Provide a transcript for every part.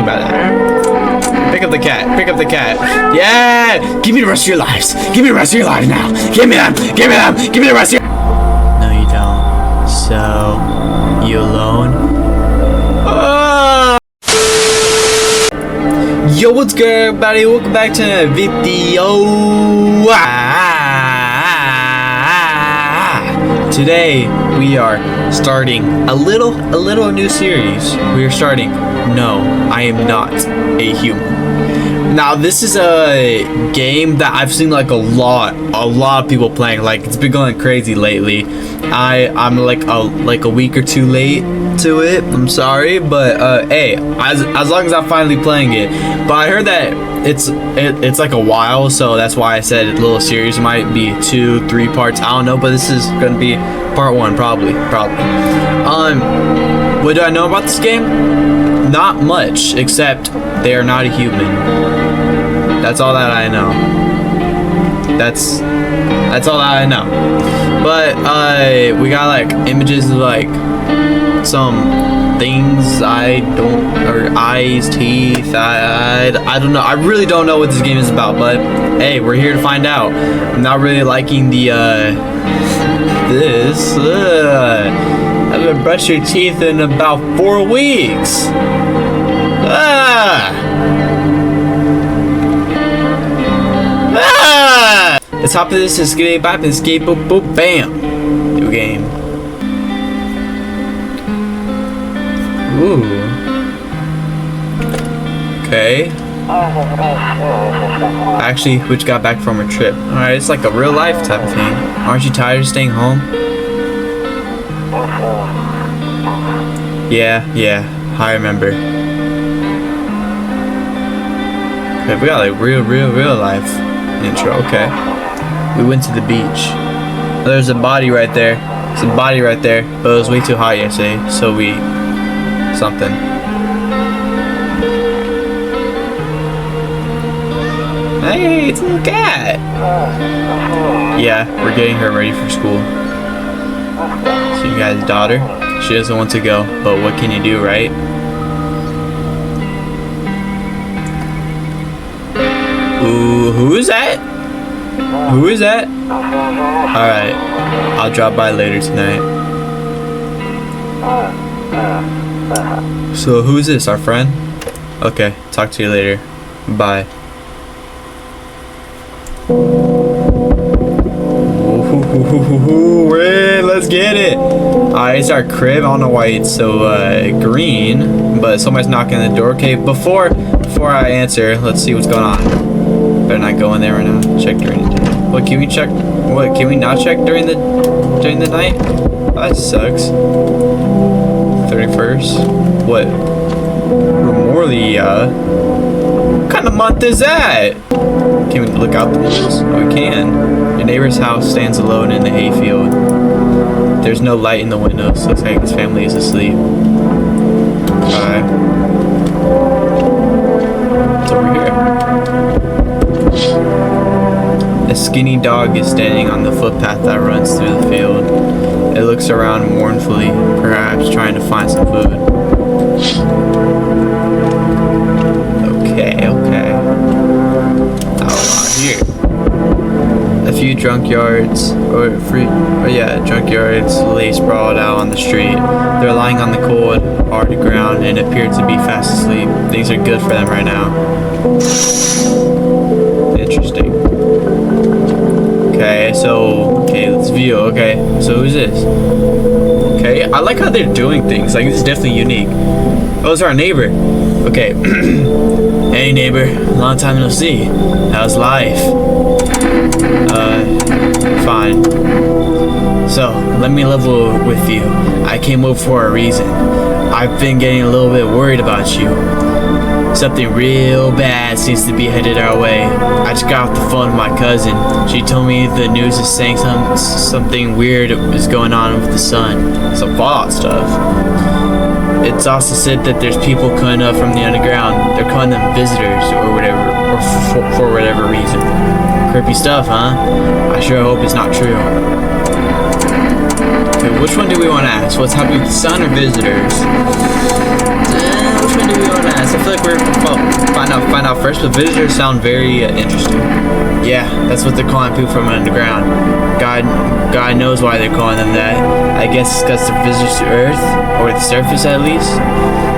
about that. Pick up the cat. Pick up the cat. Yeah! Give me the rest of your lives. Give me the rest of your lives now. Give me them. Give me them. Give me the rest of your... No, you don't. So, you alone? Yo, what's good, everybody? Welcome back to another video. Today we are starting a little new series. We are starting No, I Am Not a Human. Now this is a game that I've seen like a lot of people playing. Like it's been going crazy lately. I'm like a week or two late to it. I'm sorry, but hey, as long as I'm finally playing it. But I heard that it's like a while, so that's why I said a little series. Might be 2-3 parts, I don't know, but this is gonna be part 1 probably. What do I know about this game? Not much, except they are not a human. That's all that I know. That's all that I know. But we got like images of like some things or eyes, teeth, I don't know. I really don't know what this game is about, but hey, we're here to find out. I'm not really liking the this. I haven't brushed your teeth in about 4 weeks. The top of this is skate bop and skate boop boop bam. New game. Ooh. Okay. Actually, which got back from a trip. Alright, it's like a real life type of thing. Aren't you tired of staying home? Yeah, I remember. Okay, we got like real life intro, okay. We went to the beach. There's a body right there. There's a body right there, but it was way too hot yesterday, so we... something. Hey, it's a little cat. Yeah, we're getting her ready for school. So you guys' daughter, she doesn't want to go, but what can you do, right? Ooh, who is that? Who is that? Alright, I'll drop by later tonight. So who is this, our friend? Okay, talk to you later. Bye. Ooh, let's get it. Alright, it's our crib. I don't know why it's so green, but somebody's knocking on the door. Okay, before I answer, let's see what's going on. Better not go in there right now. Check during the day. What can we check? What can we not check during the night? Oh, that sucks. 31st. What? Remoralia? What kind of month is that? Can we look out the windows? Oh, we can. Your neighbor's house stands alone in the hayfield. There's no light in the windows. Looks like his family is asleep. Alright. What's over here? A skinny dog is standing on the footpath that runs through the field. It looks around mournfully, perhaps trying to find some food. Okay. Out here. A few junkyards lay sprawled out on the street. They're lying on the cold, hard ground and appear to be fast asleep. Things are good for them right now. Interesting. Okay, let's view. Okay, so who's this? Okay, I like how they're doing things. Like, this is definitely unique. Oh, it's our neighbor. Okay. Hey, neighbor. Long time no see. How's life? Fine. So, let me level with you. I came over for a reason. I've been getting a little bit worried about you. Something real bad seems to be headed our way. I just got off the phone with my cousin. She told me the news is saying something weird is going on with the sun. Some fallout stuff. It's also said that there's people coming up from the underground. They're calling them visitors or whatever, or for whatever reason. Creepy stuff, huh? I sure hope it's not true. Okay, which one do we want to ask? What's happening with the sun or visitors? Which one do we want to ask? I feel like we're first, but visitors sound very interesting. Yeah, that's what they're calling people from underground. God knows why they're calling them that. I guess it's because they're visitors to Earth, or the surface at least.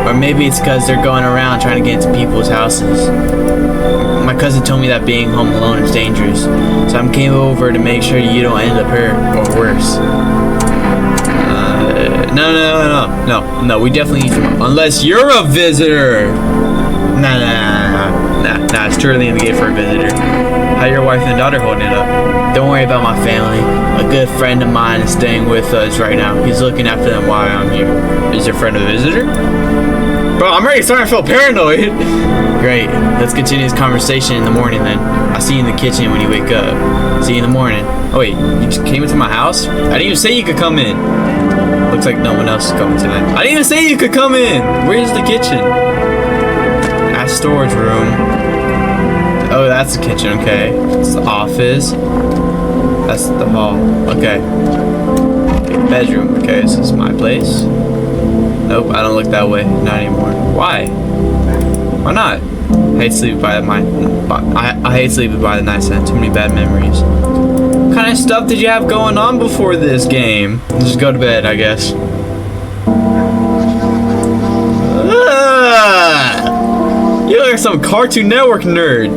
Or maybe it's because they're going around trying to get into people's houses. My cousin told me that being home alone is dangerous, so I came over to make sure you don't end up hurt or worse. No, we definitely need to, unless you're a visitor. Nah, it's too early in the game for a visitor. How your wife and daughter holding it up? Don't worry about my family. A good friend of mine is staying with us right now. He's looking after them while I'm here. Is your friend a visitor? Bro, I'm already starting to feel paranoid. Great, let's continue this conversation in the morning then. I'll see you in the kitchen when you wake up. See you in the morning. Oh wait, you just came into my house? I didn't even say you could come in. Looks like no one else is coming tonight. I didn't even say you could come in. Where's the kitchen? That's storage room. Oh, that's the kitchen, okay. It's the office. That's the hall, okay. Bedroom, okay, this is my place. Nope, I don't look that way, not anymore. Why? Why not? I hate sleeping by the night. I hate sleeping by the night, son. Too many bad memories. What kind of stuff did you have going on before this game? Just go to bed, I guess. You're like some Cartoon Network nerd.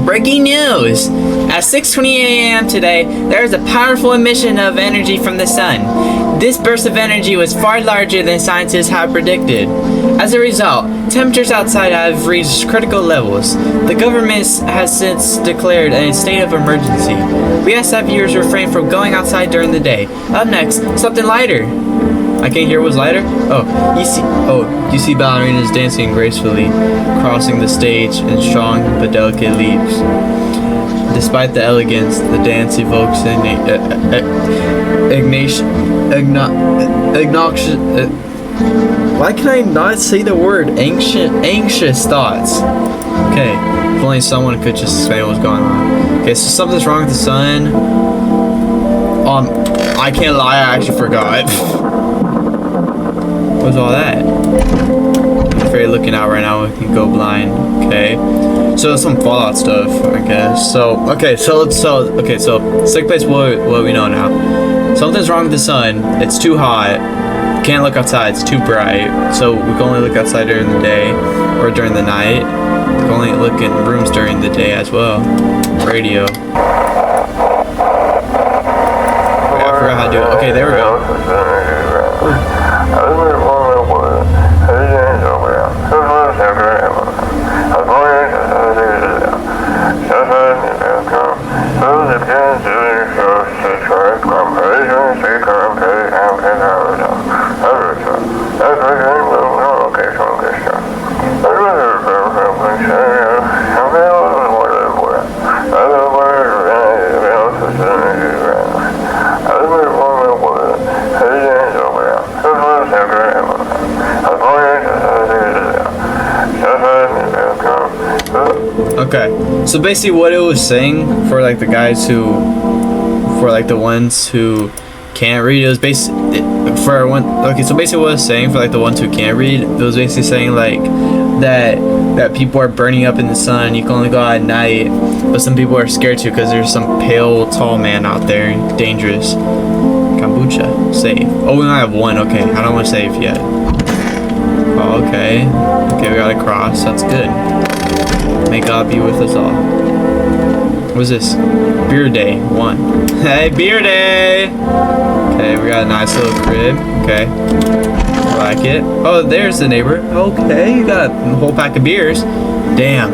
Breaking news! At 6:20 a.m. today, there is a powerful emission of energy from the sun. This burst of energy was far larger than scientists had predicted. As a result, temperatures outside have reached critical levels. The government has since declared a state of emergency. We ask that viewers refrain from going outside during the day. Up next, something lighter. I can't hear what's lighter? You see ballerinas dancing gracefully, crossing the stage in strong but delicate leaps. Despite the elegance, the dance evokes why can I not say the word anxious thoughts? Okay, if only someone could just explain what's going on. Okay, so something's wrong with the sun. I can't lie, I actually forgot. What's all that? I'm afraid looking out right now we can go blind. Okay, so some Fallout stuff, I guess. So sick place. What we know now. Something's wrong with the sun. It's too hot. Can't look outside. It's too bright. So we can only look outside during the day or during the night. We can only look in rooms during the day as well. Radio. Okay, I forgot how to do it. Okay, there we go. Okay, so basically what it was saying for like the guys who, for like the ones who can't read, it was basically for one. Okay, so basically what it was saying for like the ones who can't read, it was basically saying like that people are burning up in the sun. You can only go out at night, but some people are scared to because there's some pale, tall man out there, dangerous. Kombucha, save. Oh, we only have one. Okay, I don't want to save yet. Oh, okay, we got a cross. That's good. May God be with us all. What is this? Beer Day 1. Hey, Beer Day! Okay, we got a nice little crib. Okay. I like it. Oh, there's the neighbor. Okay, you got a whole pack of beers. Damn.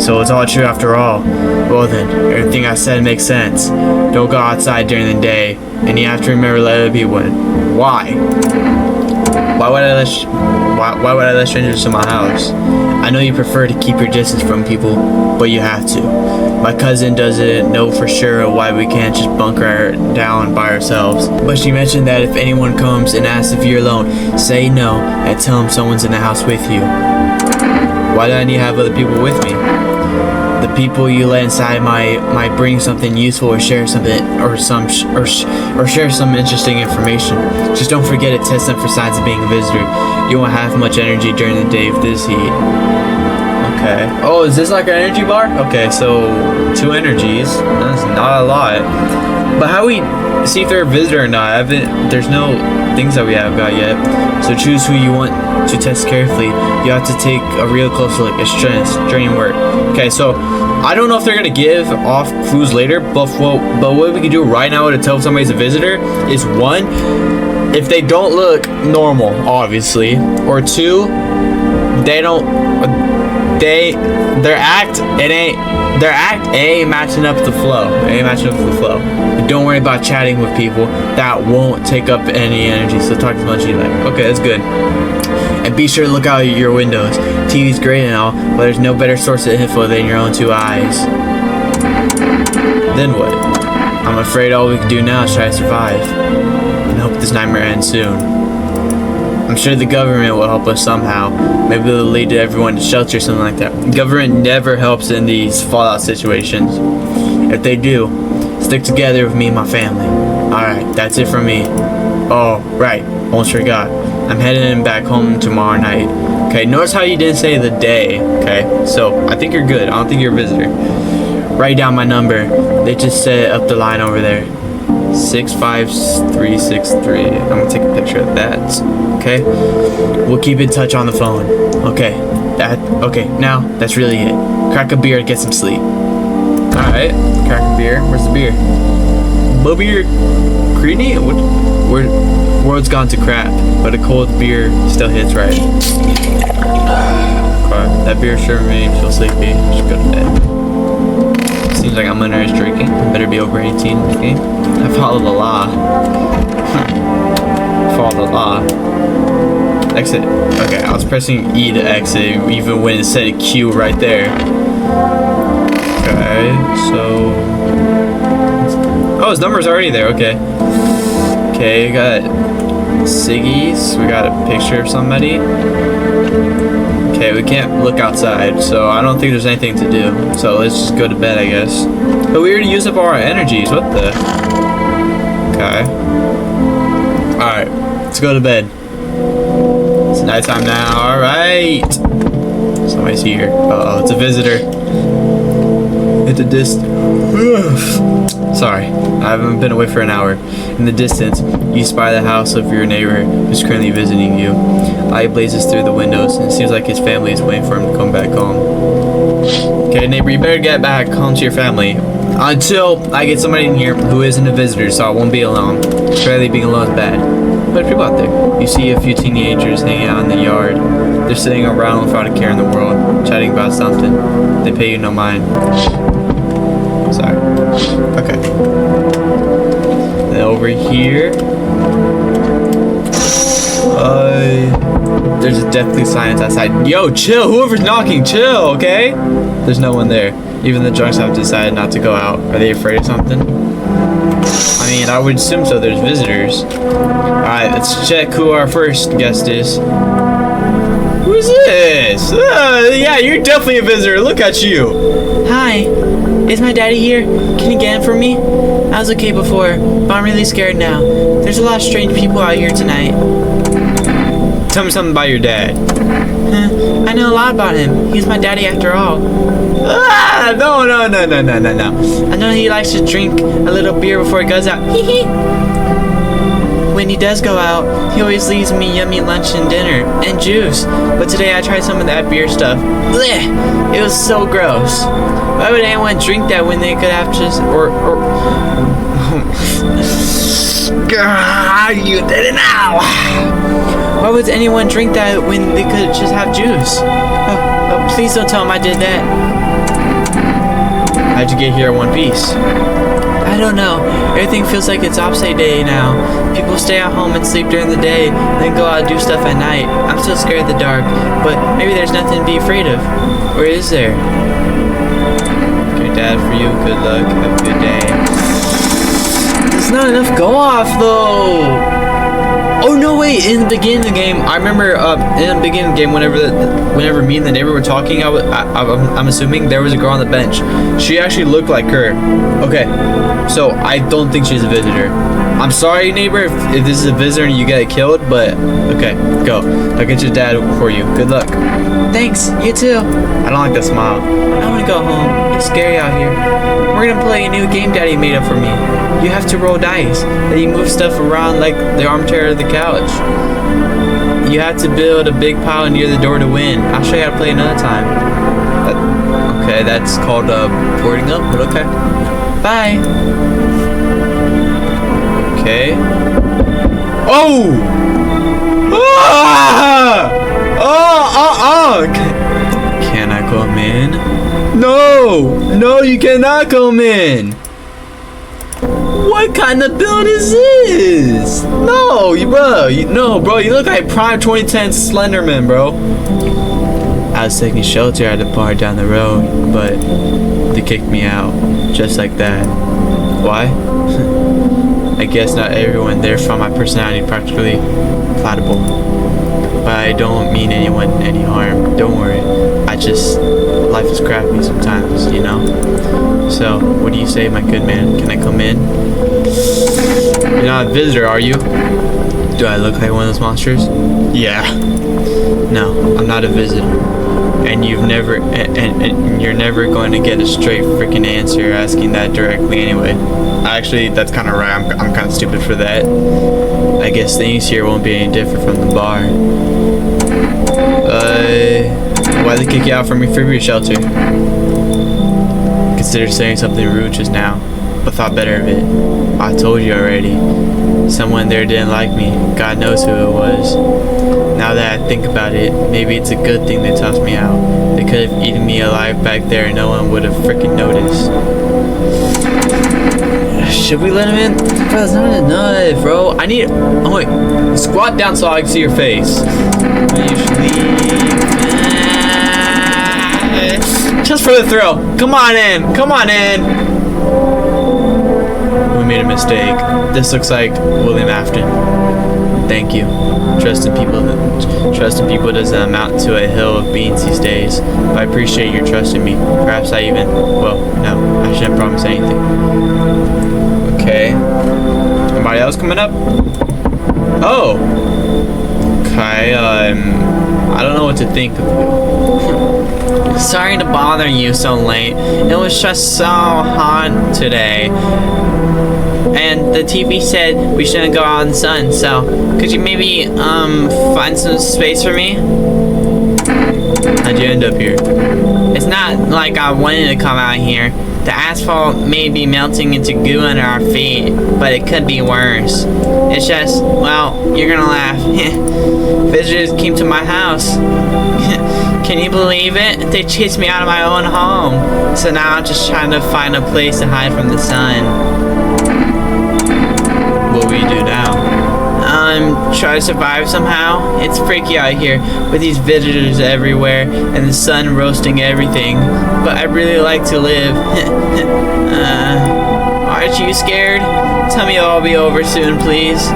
So it's all true after all. Well then, everything I said makes sense. Don't go outside during the day, and you have to remember to let other people in. Why? Why would I let strangers to my house? I know you prefer to keep your distance from people, but you have to. My cousin doesn't know for sure why we can't just bunker down by ourselves. But she mentioned that if anyone comes and asks if you're alone, say no and tell them someone's in the house with you. Why do I need to have other people with me? The people you let inside might bring something useful or share something or share some interesting information. Just don't forget to test them for signs of being a visitor. You won't have much energy during the day with this heat. Okay. Oh, Oh, is this like an energy bar? Okay, so 2 energies. That's not a lot. But how we see if they're a visitor or not? There's no things that we have got yet. So choose who you want to test carefully. You have to take a real close look. It's draining work. Okay, so I don't know if they're gonna give off clues later, but what we can do right now to tell if somebody's a visitor is 1, if they don't look normal, obviously, or 2, their act ain't matching up the flow. Don't worry about chatting with people that won't take up any energy. So talk as much as you like. Okay, that's good. And be sure to look out your windows. TV's great and all, but there's no better source of info than your own 2 eyes. Then what? I'm afraid all we can do now is try to survive and hope this nightmare ends soon. I'm sure the government will help us somehow. Maybe they'll lead to everyone to shelter or something like that. Government never helps in these fallout situations. If they do, stick together with me and my family. Alright, that's it from me. Oh, right, almost forgot. I'm heading back home tomorrow night. Okay, notice how you didn't say the day. Okay, so I think you're good. I don't think you're a visitor. Write down my number. They just set up the line over there. 65363. I'm gonna take a picture of that. Okay, we'll keep in touch on the phone. Okay, now that's really it. Crack a beer and get some sleep. All right, crack a beer. Where's the beer? Beer, creamy. World's gone to crap, but a cold beer still hits right. That beer sure made me feel sleepy. Should go to bed. Seems like I'm underage drinking. Better be over 18 in the game. I follow the law. Follow the law. Exit. Okay, I was pressing E to exit even when it said Q right there. Okay, so... Oh, his number's already there, okay. Okay, we got Siggy's. We got a picture of somebody. Okay, we can't look outside, so I don't think there's anything to do. So let's just go to bed, I guess. But we already used up all our energies. What the? Okay. Alright, let's go to bed. It's nighttime now. Alright. Somebody's here. Uh-oh, it's a visitor. It's a Sorry, I haven't been away for an hour. In the distance, you spy the house of your neighbor who's currently visiting you. Light blazes through the windows, and it seems like his family is waiting for him to come back home. Okay, neighbor, you better get back home to your family. Until I get somebody in here who isn't a visitor, so I won't be alone. Apparently being alone is bad. But people out there. You see a few teenagers hanging out in the yard. They're sitting around without a care in the world, chatting about something. They pay you no mind. Sorry. Okay. Then over here, there's a deathly silence outside. Yo, chill. Whoever's knocking, chill. Okay. There's no one there. Even the drunks have decided not to go out. Are they afraid of something? I mean, I would assume so. There's visitors. All right, let's check who our first guest is. Who's this? Yeah, you're definitely a visitor. Look at you. Hi. Is my daddy here? Can you get him for me? I was okay before, but I'm really scared now. There's a lot of strange people out here tonight. Tell me something about your dad. I know a lot about him. He's my daddy after all. No. I know he likes to drink a little beer before he goes out. When he does go out, he always leaves me yummy lunch and dinner and juice. But today I tried some of that beer stuff. Blech! It was so gross. Why would anyone drink that when they could have just you did it now. Why would anyone drink that when they could just have juice? Oh, please don't tell him I did that. How'd you get here in one piece? I don't know. Everything feels like it's opposite day now. People stay at home and sleep during the day, then go out and do stuff at night. I'm still scared of the dark, but maybe there's nothing to be afraid of. Or is there? Okay, Dad, for you, good luck. Have a good day. There's not enough go off, though. Oh, no, wait. In the beginning of the game, I remember in the beginning of the game, whenever me and the neighbor were talking, I'm assuming there was a girl on the bench. She actually looked like her. Okay, so I don't think she's a visitor. I'm sorry, neighbor, if this is a visitor and you get killed, but okay, go. I'll get your dad for you. Good luck. Thanks, you too. I don't like that smile. I want to go home. It's scary out here. We're gonna play a new game Daddy made up for me. You have to roll dice. Then you move stuff around like the armchair or the couch. You have to build a big pile near the door to win. I'll show you how to play another time. Okay, that's called boarding up, but okay. Bye. Okay. Oh! Ah! Can I come in? No! No, you cannot come in! What kind of build is this? No, you look like prime 2010 Slenderman, bro. I was taking shelter at a bar down the road, but they kicked me out, just like that. Why? I guess not everyone there found my personality practically palatable. But I don't mean anyone any harm, don't worry. Life is crappy sometimes, you know? So, what do you say, my good man? Can I come in? You're not a visitor, are you? Do I look like one of those monsters? Yeah. No, I'm not a visitor. And you're never going to get a straight freaking answer asking that directly anyway. Actually, that's kind of right. I'm kind of stupid for that. I guess things here won't be any different from the bar. Why'd they kick you out from your free shelter? Considered saying something rude just now, but thought better of it. I told you already. Someone there didn't like me. God knows who it was. Now that I think about it, maybe it's a good thing they tossed me out. They could have eaten me alive back there and no one would have freaking noticed. Should we let him in? Bro, that's not enough, bro. Oh wait, squat down so I can see your face. Just for the thrill. Come on in. Come on in. We made a mistake. This looks like William Afton. Thank you. Trust in people doesn't amount to a hill of beans these days. But I appreciate your trust in me. Perhaps I even, well, no, I shouldn't promise anything. Okay. Anybody else coming up? Oh. Okay, I don't know what to think of you. Sorry to bother you so late. It was just so hot today. And the TV said we shouldn't go out in the sun, so could you maybe find some space for me? How'd you end up here? It's not like I wanted to come out here. The asphalt may be melting into goo under our feet, but it could be worse. It's just, well, you're gonna laugh. Visitors came to my house. Can you believe it? They chased me out of my own home. So now I'm just trying to find a place to hide from the sun. What will you do now? Try to survive somehow. It's freaky out here with these visitors everywhere and the sun roasting everything. But I really like to live. Aren't you scared? Tell me it'll all be over soon, please.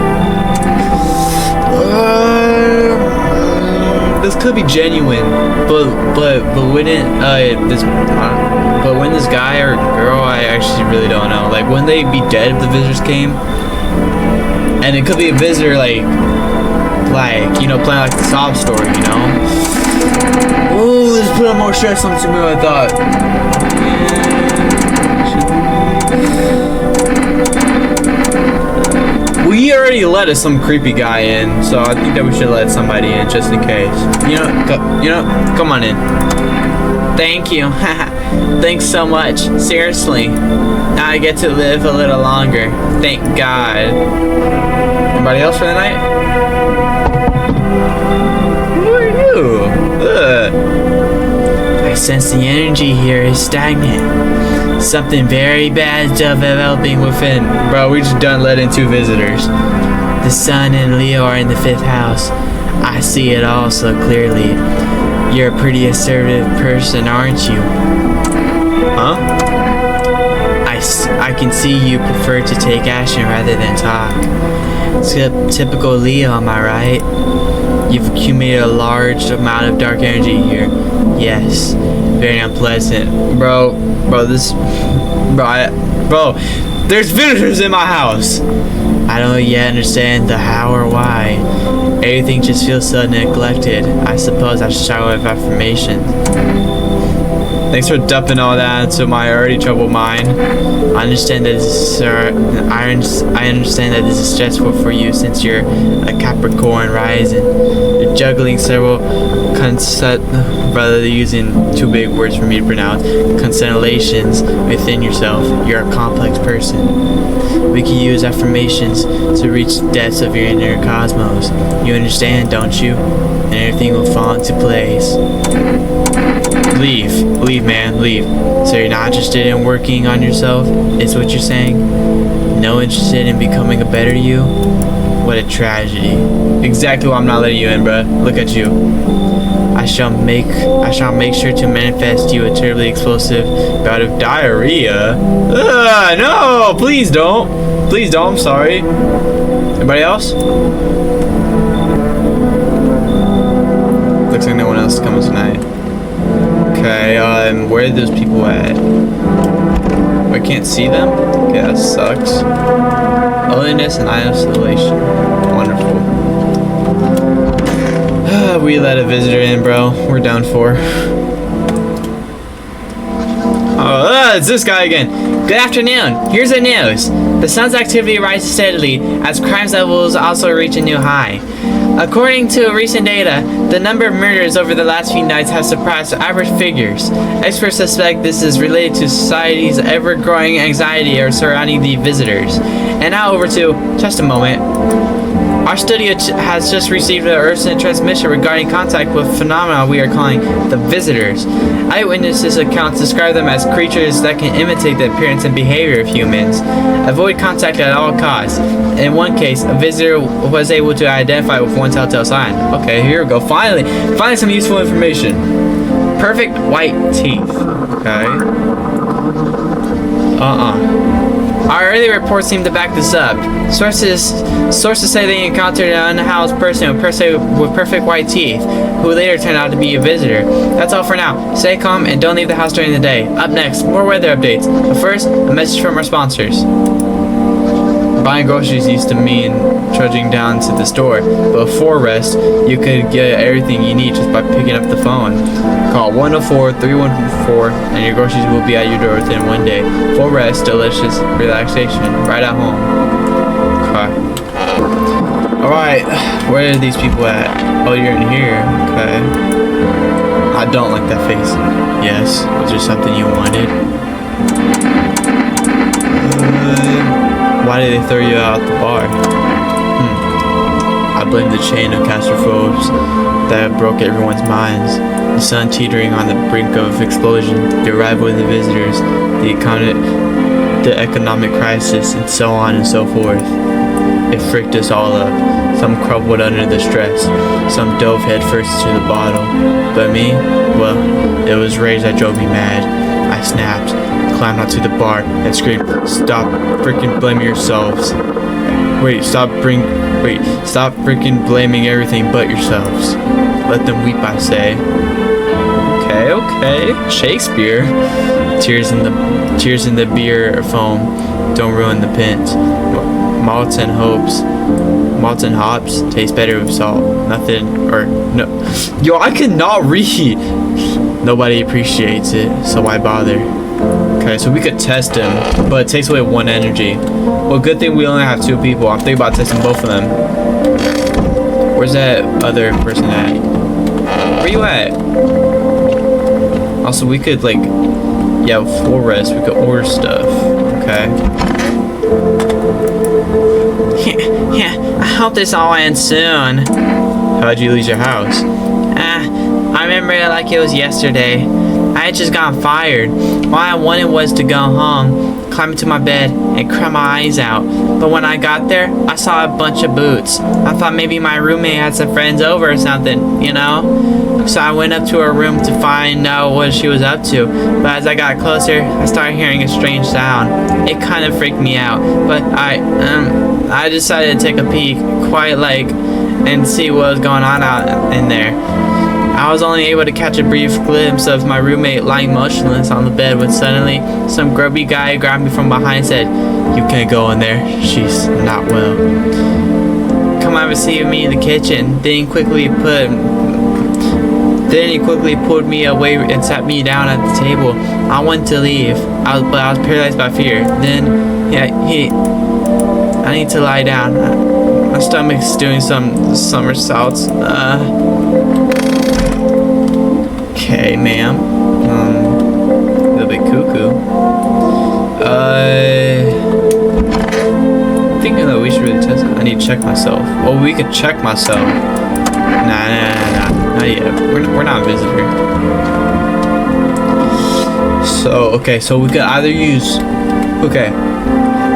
This could be genuine, but wouldn't when this guy or girl, I actually really don't know. Like, wouldn't they be dead if the visitors came? And it could be a visitor, like you know, playing like the sob story, you know. Oh, let's put more stress on me than I thought. We already let some creepy guy in, so I think that we should let somebody in just in case. You know, come on in. Thank you. Thanks so much. Seriously. Now I get to live a little longer. Thank God. Anybody else for the night? Who are you? I sense the energy here is stagnant. Something very bad is developing within. Bro, we just done let in 2 visitors. The sun and Leo are in the 5th house. I see it all so clearly. You're a pretty assertive person, aren't you? Huh? I can see you prefer to take action rather than talk. Typical Leo, am I right? You've accumulated a large amount of dark energy here. Yes, very unpleasant. Bro, there's visitors in my house. I don't yet understand the how or why. Everything just feels so neglected. I suppose I should start with affirmation. Thanks for dumping all that into my already troubled mind. I understand that I understand that this is stressful for you since you're a Capricorn rising. You're juggling several rather than using two big words for me to pronounce, constellations within yourself. You're a complex person. We can use affirmations to reach the depths of your inner cosmos. You understand, don't you? And everything will fall into place. Leave, man, leave. So you're not interested in working on yourself, is what you're saying? No interested in becoming a better you? What a tragedy. Exactly why I'm not letting you in, bruh. Look at you. I shall make sure to manifest you a terribly explosive bout of diarrhea. No, please don't. Please don't, I'm sorry. Anybody else? Looks like no one else is coming tonight. Okay, where are those people at? I can't see them? Okay, that sucks. Loneliness and isolation. Wonderful. We let a visitor in, bro. We're done for. Oh, it's this guy again. Good afternoon. Here's the news. The sun's activity rises steadily as crime levels also reach a new high. According to recent data, the number of murders over the last few nights have surpassed average figures. Experts suspect this is related to society's ever-growing anxiety surrounding the visitors. And now over to, just a moment. Our studio has just received an urgent transmission regarding contact with phenomena we are calling the visitors. Eyewitnesses accounts describe them as creatures that can imitate the appearance and behavior of humans. Avoid contact at all costs. In one case, a visitor was able to identify with one telltale sign. Okay, here we go. Finally some useful information. Perfect white teeth. Okay. Our early reports seem to back this up. Sources say they encountered an unhoused person with perfect white teeth, who later turned out to be a visitor. That's all for now. Stay calm and don't leave the house during the day. Up next, more weather updates. But first, a message from our sponsors. Buying groceries used to mean trudging down to the store, but before rest, you could get everything you need just by picking up the phone. Call 104-314 and your groceries will be at your door within one day. Full rest, delicious relaxation, right at home. Okay. Alright, where are these people at? Oh, you're in here. Okay. I don't like that face. Yes, was there something you wanted? Why did they throw you out the bar? I blame the chain of castrophobes that broke everyone's minds. The sun teetering on the brink of explosion, the arrival of the visitors, the economic crisis, and so on and so forth. It freaked us all up. Some crumbled under the stress. Some dove headfirst to the bottle. But me? Well, it was rage that drove me mad. I snapped, climbed onto the bar, and screamed, "Stop freaking blaming yourselves. Stop freaking blaming everything but yourselves. Let them weep, I say." Okay. Shakespeare. Tears in the beer foam. Don't ruin the pint. Malts and hops taste better with salt. Yo, I cannot read. Nobody appreciates it, so why bother? Okay, so we could test him, but it takes away one energy. Well, good thing we only have two people. I'm thinking about testing both of them. Where's that other person at? Where you at? Also, we could full rest. We could order stuff. Okay. Yeah, I hope this all ends soon. How'd you lose your house? I remember it like it was yesterday. I had just gotten fired. All I wanted was to go home, climb into my bed, and cry my eyes out. But when I got there, I saw a bunch of boots. I thought maybe my roommate had some friends over or something, you know? So I went up to her room to find out what she was up to. But as I got closer, I started hearing a strange sound. It kind of freaked me out. But I decided to take a peek, and see what was going on out in there. I was only able to catch a brief glimpse of my roommate lying motionless on the bed when suddenly some grubby guy grabbed me from behind and said, "You can't go in there. She's not well." Come have a seat with me in the kitchen. Then he quickly pulled me away and sat me down at the table. I wanted to leave, but I was paralyzed by fear. Then, I need to lie down. My stomach's doing some somersaults. Okay, ma'am. A little bit cuckoo. Thinking that we should really test it. I need to check myself. Oh, we could check myself. Nah. Not yet. We're not a visitor. So we could either use... Okay.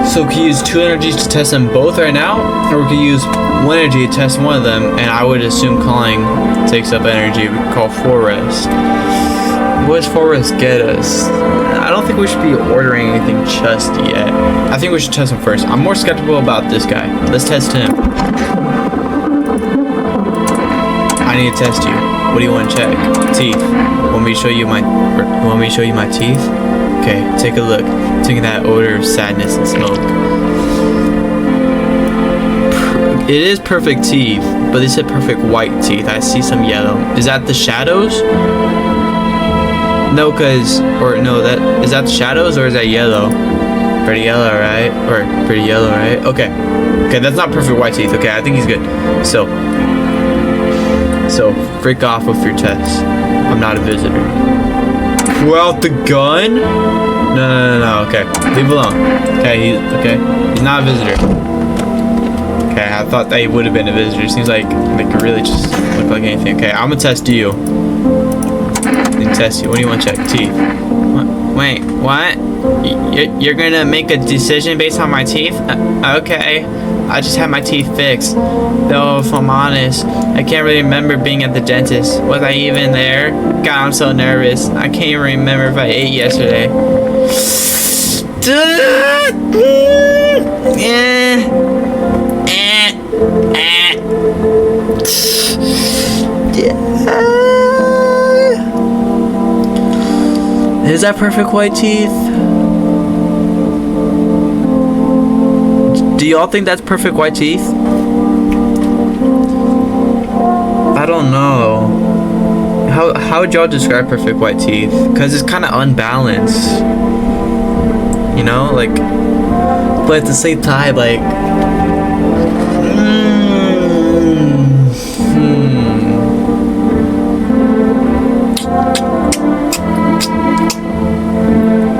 So we could use 2 energies to test them both right now, or we could use 1 energy to test one of them, and I would assume calling takes up energy. We could call Forest. What does Forest get us? I don't think we should be ordering anything just yet. I think we should test him first. I'm more skeptical about this guy. Let's test him. I need to test you. What do you want to check? Teeth. Want me to show you my teeth? Okay, take a look. Taking that odor of sadness and smoke. It is perfect teeth, but they said perfect white teeth. I see some yellow. Is that the shadows? No, is that the shadows or is that yellow? Pretty yellow, right? Okay, that's not perfect white teeth. Okay, I think he's good. So freak off with your test. I'm not a visitor. Pull out the gun? No. Okay, leave alone. Okay, he's not a visitor. Okay, I thought that he would have been a visitor. Seems like they could really just look like anything. Okay, I'm gonna test you. Test you. What do you want to check? Teeth. Wait, what? You're gonna make a decision based on my teeth? Okay. I just had my teeth fixed. Though, if I'm honest, I can't really remember being at the dentist. Was I even there? God, I'm so nervous. I can't even remember if I ate yesterday. Is that perfect white teeth? Do y'all think that's perfect white teeth? I don't know. How would y'all describe perfect white teeth? Because it's kind of unbalanced. You know, like, but at the same time, like,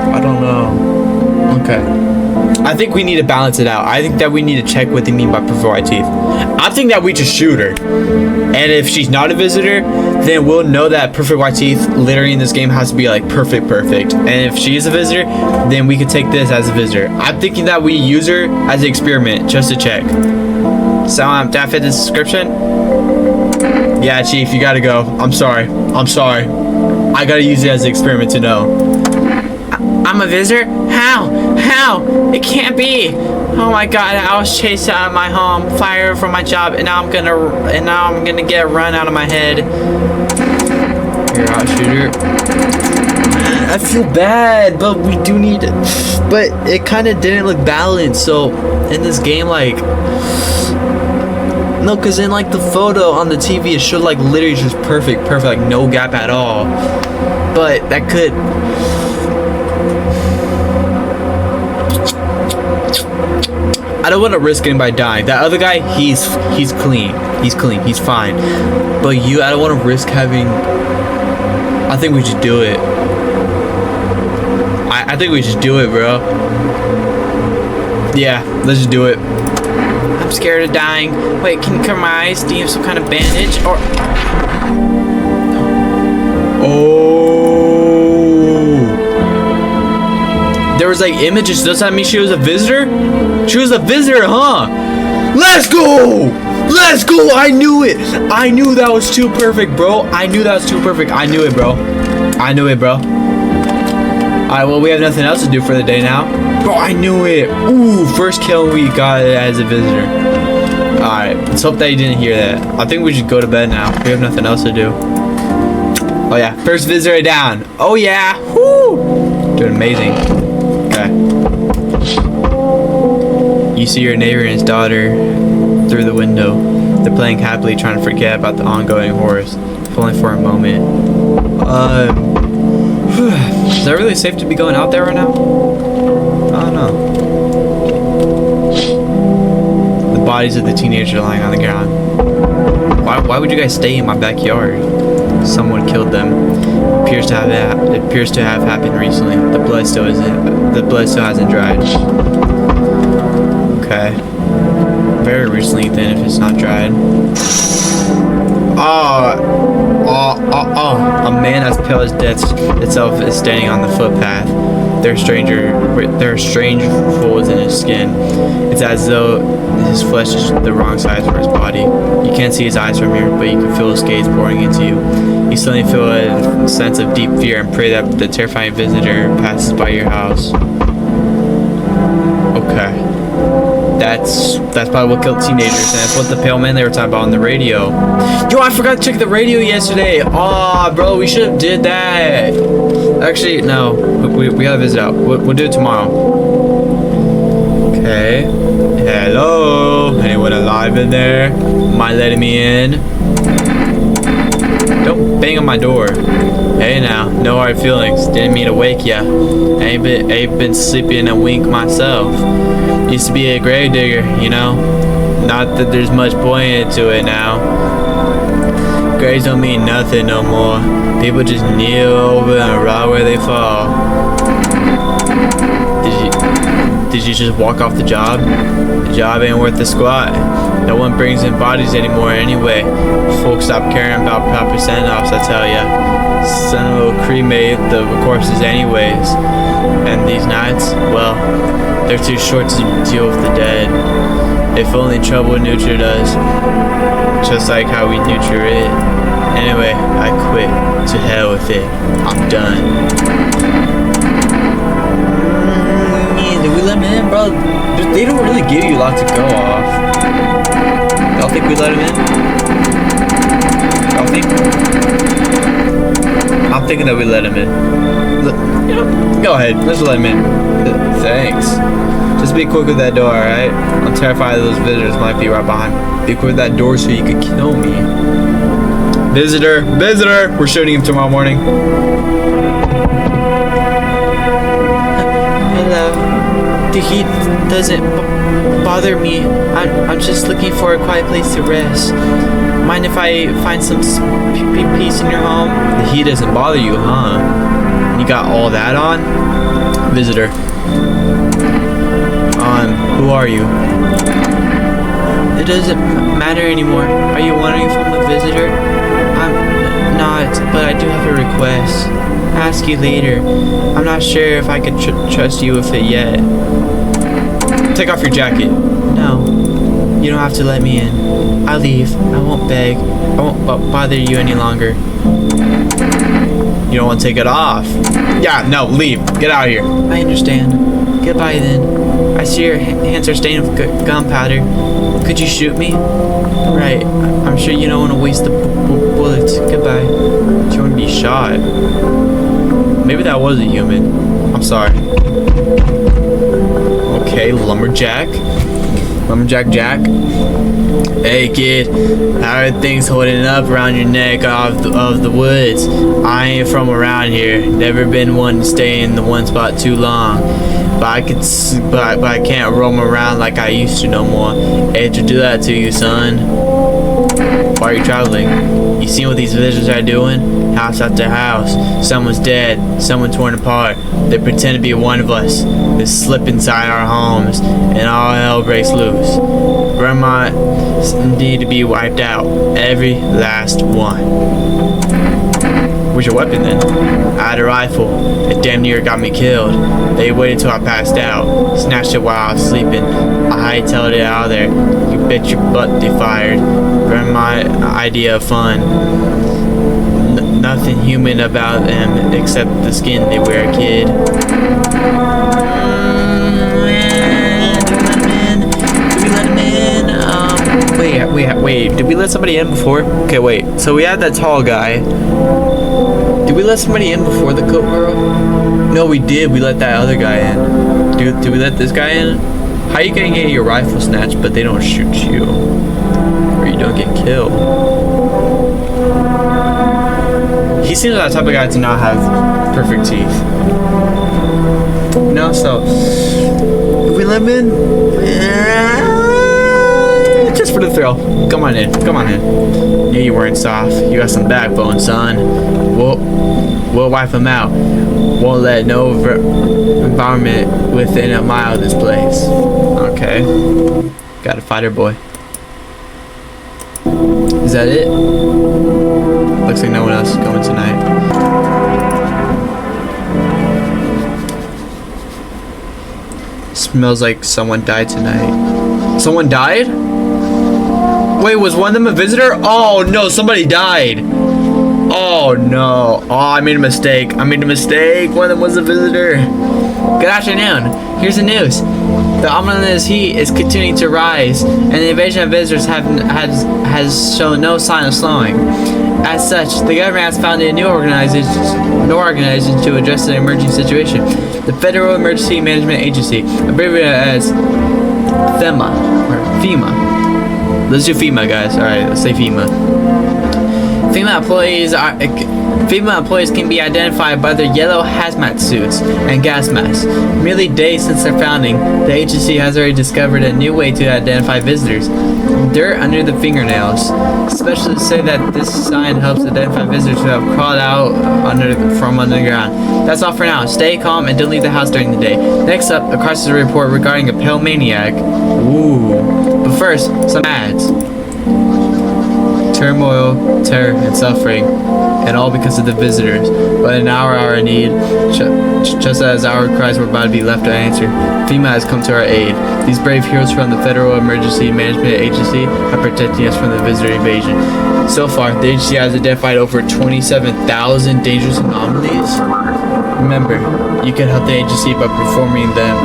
I don't know. Okay. I think we need to balance it out. I think that we need to check what they mean by perfect white teeth. I think that we just shoot her. And if she's not a visitor, then we'll know that perfect white teeth literally in this game has to be like perfect. And if she is a visitor, then we could take this as a visitor. I'm thinking that we use her as an experiment just to check. So, did I fit the description? Yeah, Chief, you gotta go. I'm sorry. I gotta use it as an experiment to know. I'm a visitor? How? It can't be. Oh my god, I was chased out of my home, fired from my job, and now I'm gonna get run out of my head. You're out, shooter. I feel bad, but we do need it. But it kind of didn't look balanced, so in this game, like, no, because in like the photo on the TV, it showed like literally just perfect, like no gap at all. But that could... I don't want to risk anybody dying. That other guy, he's clean. He's fine. But you, I don't want to risk having... I think we should do it. I think we should do it, bro. Yeah, let's just do it. I'm scared of dying. Wait, can you cover my eyes? Do you have some kind of bandage? Or... There was like images. Does that mean she was a visitor? She was a visitor, huh? Let's go! I knew it. I knew that was too perfect, bro. I knew it, bro. Alright, well, we have nothing else to do for the day now. Bro, I knew it. Ooh, first kill we got as a visitor. Alright, let's hope that you didn't hear that. I think we should go to bed now. We have nothing else to do. Oh yeah, first visitor down. Oh yeah, woo! Doing amazing. Okay. You see your neighbor and his daughter through the window. They're playing happily, trying to forget about the ongoing horrors, if only for a moment. Is that really safe to be going out there right now? I don't know. The bodies of the teenagers are lying on the ground. Why would you guys stay in my backyard? Someone killed them. It appears to have happened recently. The blood still hasn't dried. Okay. Very recently then, if it's not dried. A man as pale as death itself is standing on the footpath. There are strange folds in his skin. It's as though his flesh is the wrong size for his body. You can't see his eyes from here, but you can feel his gaze pouring into you. You suddenly feel a sense of deep fear and pray that the terrifying visitor passes by your house. Okay. That's probably what killed teenagers, and that's what the pale men they were talking about on the radio. Yo, I forgot to check the radio yesterday. Aw, bro, we should have did that. Actually, no, we gotta visit out. We'll do it tomorrow. Okay. Hello, anyone alive in there? Mind letting me in? Don't bang on my door. Hey now, no hard feelings. Didn't mean to wake ya. Ain't been sleeping a wink myself. Used to be a grave digger, you know. Not that there's much point into it now. Graves don't mean nothing no more. People just kneel over and rot where they fall. Did you just walk off the job? The job ain't worth a squat. No one brings in bodies anymore anyway. Folks stop caring about proper send-offs, I tell ya. Son will cremate the corpses anyways. And these nights, well, they're too short to deal with the dead. If only trouble nurtured us, just like how we nurture it. Anyway, I quit. To hell with it. I'm done. Did we let him in, bro? They don't really give you a lot to go off. Y'all think we let him in? Y'all think? I'm thinking that we let him in. You know, go ahead. Let's let him in. Thanks. Just be quick with that door, alright? I'm terrified those visitors might be right behind me. Be quick with that door so you could kill me. Visitor! Visitor! We're shooting him tomorrow morning. Hello. The heat doesn't bother me. I'm just looking for a quiet place to rest. Mind if I find some peace in your home? The heat doesn't bother you, huh? You got all that on? Visitor. Who are you? It doesn't matter anymore. Are you wondering if I'm a visitor? I'm not, but I do have a request. I'll ask you later. I'm not sure if I could trust you with it yet. Take off your jacket. No, you don't have to let me in. I'll leave. I won't beg. I won't bother you any longer. You don't want to take it off? Yeah, no, leave. Get out of here. I understand. Goodbye then. I see your hands are stained with gunpowder. Could you shoot me? Right. I'm sure you don't want to waste the bullets. Goodbye. Do you want to be shot? Maybe that was a human. I'm sorry. Okay, lumberjack. Lumberjack Jack. Hey kid, how are things holding up around your neck of the woods? I ain't from around here. Never been one to stay in the one spot too long. But I can't roam around like I used to no more. Hate to do that to you, son. Why are you traveling? You seen what these visitors are doing? House after house. Someone's dead. Someone torn apart. They pretend to be one of us. They slip inside our homes, and all hell breaks loose. Grandma need to be wiped out. Every last one. Where's your weapon then? I had a rifle. It damn near got me killed. They waited till I passed out. Snatched it while I was sleeping. I hightailed it out of there. You bet your butt they fired. Grandma idea of fun. Nothing human about them except the skin they wear, kid. Wait, did we let somebody in before? Okay, wait, so we had that tall guy. Did we let somebody in before the coat girl? No, we did. We let that other guy in. Did we let this guy in? How you gonna get your rifle snatched, but they don't shoot you? Or you don't get killed? He seems like the type of guy to not have perfect teeth. No, so if we let him in, just for the thrill. Come on in. Come on in. Yeah, you weren't soft. You got some backbone, son. We'll wipe him out. Won't let no environment within a mile of this place. Okay. Got a fighter boy. Is that it? Looks like no one else is going tonight. Smells like someone died tonight. Someone died? Wait, was one of them a visitor? Oh no, somebody died. Oh no. Oh, I made a mistake. One of them was a visitor. Good afternoon. Here's the news. The ominous heat is continuing to rise, and the invasion of visitors has shown no sign of slowing. As such, the government has founded a new organization to address the emerging situation. The Federal Emergency Management Agency, abbreviated as FEMA, or FEMA. Let's do FEMA, guys. Alright, let's say FEMA. FEMA employees can be identified by their yellow hazmat suits and gas masks. Merely days since their founding, the agency has already discovered a new way to identify visitors. Dirt under the fingernails. Specialists say that this sign helps identify visitors who have crawled out from underground. That's all for now. Stay calm and don't leave the house during the day. Next up, a crisis report regarding a pale maniac. Ooh. But first, some ads. Turmoil, terror, and suffering, and all because of the visitors. But in our hour of need, just as our cries were about to be left unanswered, FEMA has come to our aid. These brave heroes from the Federal Emergency Management Agency are protecting us from the visitor invasion. So far, the agency has identified over 27,000 dangerous anomalies. Remember, you can help the agency by performing them,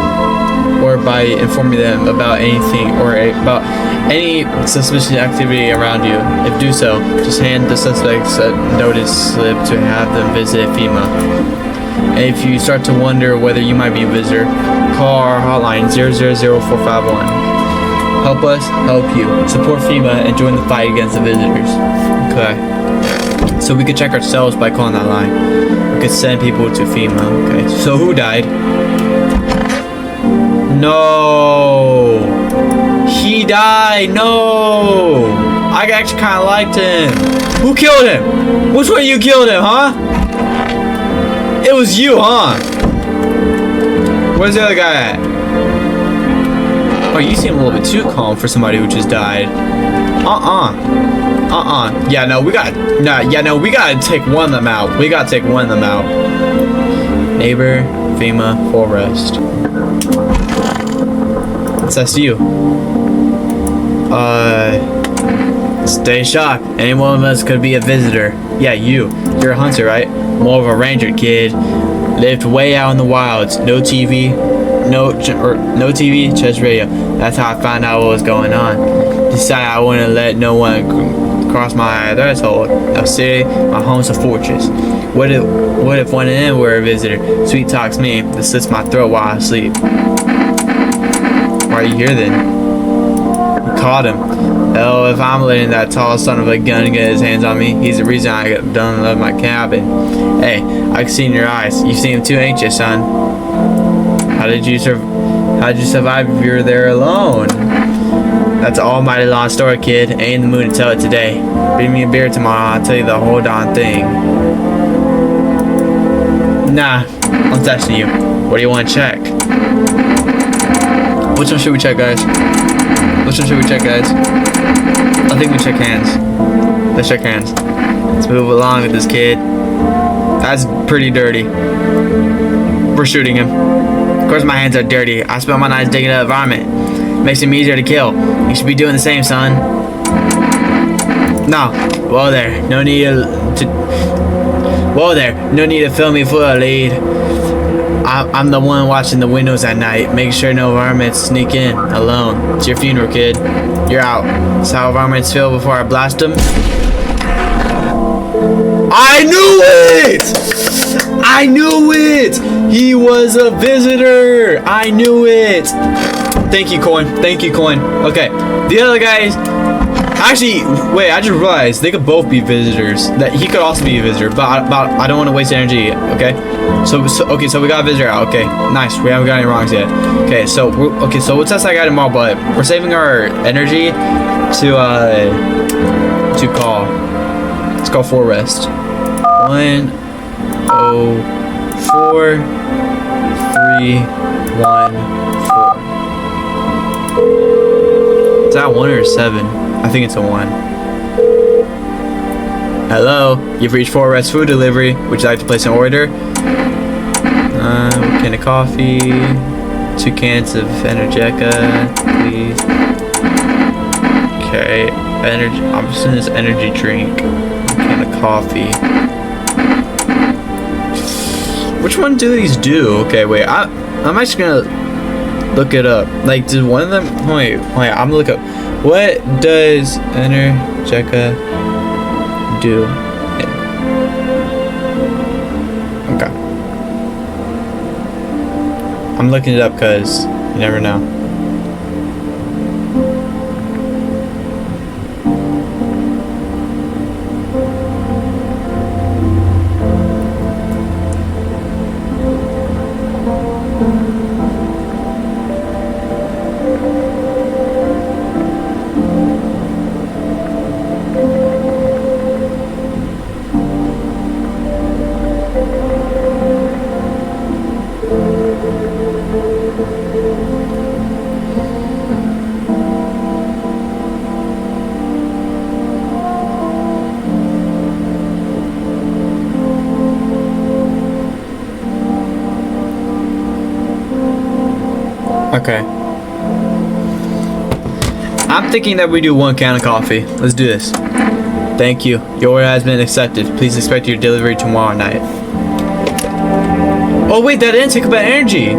or by informing them about anything or about any suspicious activity around you. If do so, just hand the suspects a notice slip to have them visit FEMA. And if you start to wonder whether you might be a visitor, call our hotline 000451. Help us help you. Support FEMA and join the fight against the visitors. Okay. So we could check ourselves by calling that line. We could send people to FEMA. Okay. So who died? No, he died. No, I actually kind of liked him. Who killed him? Which one of you killed him, huh? It was you, huh? Where's the other guy at? Oh, you seem a little bit too calm for somebody who just died. Yeah, no, we gotta take one of them out. Neighbor, FEMA, forest. That's you. Stay shocked. Any one of us could be a visitor. Yeah, you. You're a hunter, right? More of a ranger, kid. Lived way out in the wilds. No TV, no TV, just radio. That's how I found out what was going on. Decided I wouldn't let no one cross my threshold. A city, my home's a fortress. What if one of them were a visitor? Sweet talks me. This slits my throat while I sleep. Why are you here then? We caught him. Hell, if I'm letting that tall son of a gun get his hands on me, he's the reason I got done left my cabin. Hey, I can see in your eyes. You seem too anxious, son. How did you survive if you were there alone? That's an almighty long story, kid. Ain't in the mood to tell it today. Bring me a beer tomorrow, I'll tell you the whole darn thing. Nah, I'm testing you. What do you want to check? Which one should we check, guys? I think we check hands. Let's check hands. Let's move along with this kid. That's pretty dirty. We're shooting him. Of course my hands are dirty. I spent my nights digging up environment. Makes him easier to kill. You should be doing the same, son. No. Whoa there. No need to fill me full of lead. I'm the one watching the windows at night, making sure no varmints sneak in alone. It's your funeral, kid. You're out. That's how varmints feel before I blast them. I knew it! I knew it! He was a visitor! I knew it! Thank you, Coin. Thank you, Coin. Okay, the other guys... Actually, wait, I just realized they could both be visitors. That he could also be a visitor, but I don't want to waste energy, okay? So we got a visitor out. Okay, nice. We haven't got any wrongs yet. Okay, so we'll test that guy tomorrow, but we're saving our energy to call. Let's call for rest. 104 314. Is that 1 or 7? I think it's a 1. Hello, you've reached For Rest Food Delivery. Would you like to place an order? Can of coffee, 2 cans of Energetica, please. Okay, energy. I'm just in this energy drink. Can of coffee. Which one do these do? Okay, wait. I'm actually gonna look it up. Like, did one of them? Wait. I'm gonna look up. What does Energetica do? Okay. I'm looking it up because you never know. Okay. I'm thinking that we do 1 can of coffee. Let's do this. Thank you. Your order has been accepted. Please expect your delivery tomorrow night. Oh wait, that didn't take about energy.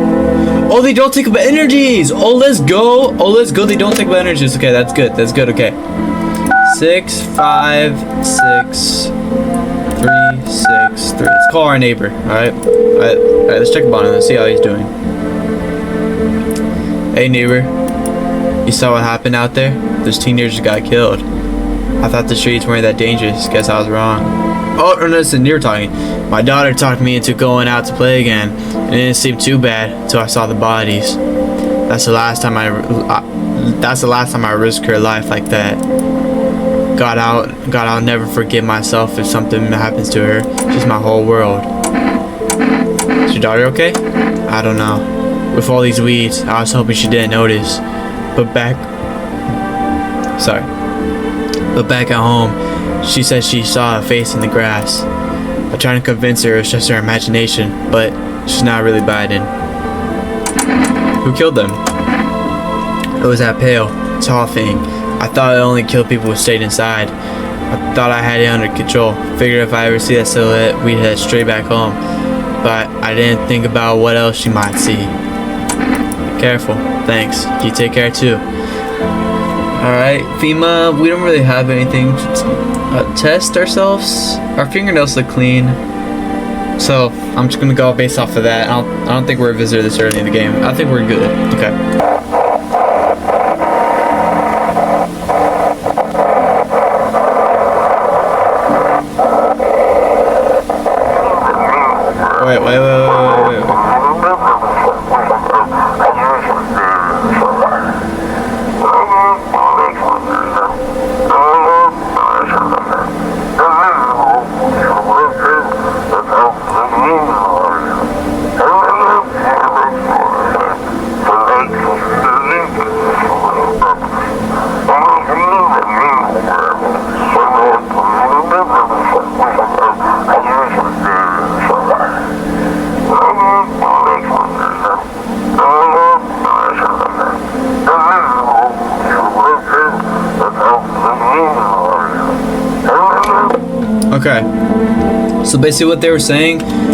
Oh, they don't take about energies. Oh, let's go. They don't take about energies. Okay, that's good. Okay. 6 5 6 3 6 3. Let's call our neighbor. All right. Let's check upon him. Let's see how he's doing. Hey neighbor, you saw what happened out there? Those teenagers got killed. I thought the streets weren't that dangerous. Guess I was wrong. Oh, no, listen, you're talking. My daughter talked me into going out to play again, and it didn't seem too bad until I saw the bodies. That's the last time I risked her life like that. God, I'll never forgive myself if something happens to her. She's my whole world. Is your daughter okay? I don't know. With all these weeds, I was hoping she didn't notice. But back at home, she said she saw a face in the grass. I tried to convince her it was just her imagination, but she's not really biting. Who killed them? It was that pale, tall thing. I thought it only killed people who stayed inside. I thought I had it under control. Figured if I ever see that silhouette, we'd head straight back home. But I didn't think about what else she might see. Careful. Thanks. You take care too. Alright, FEMA, we don't really have anything to test ourselves. Our fingernails look clean. So, I'm just gonna go based off of that. I don't think we're a visitor this early in the game. I think we're good. Okay. Wait. Okay, so basically what they were saying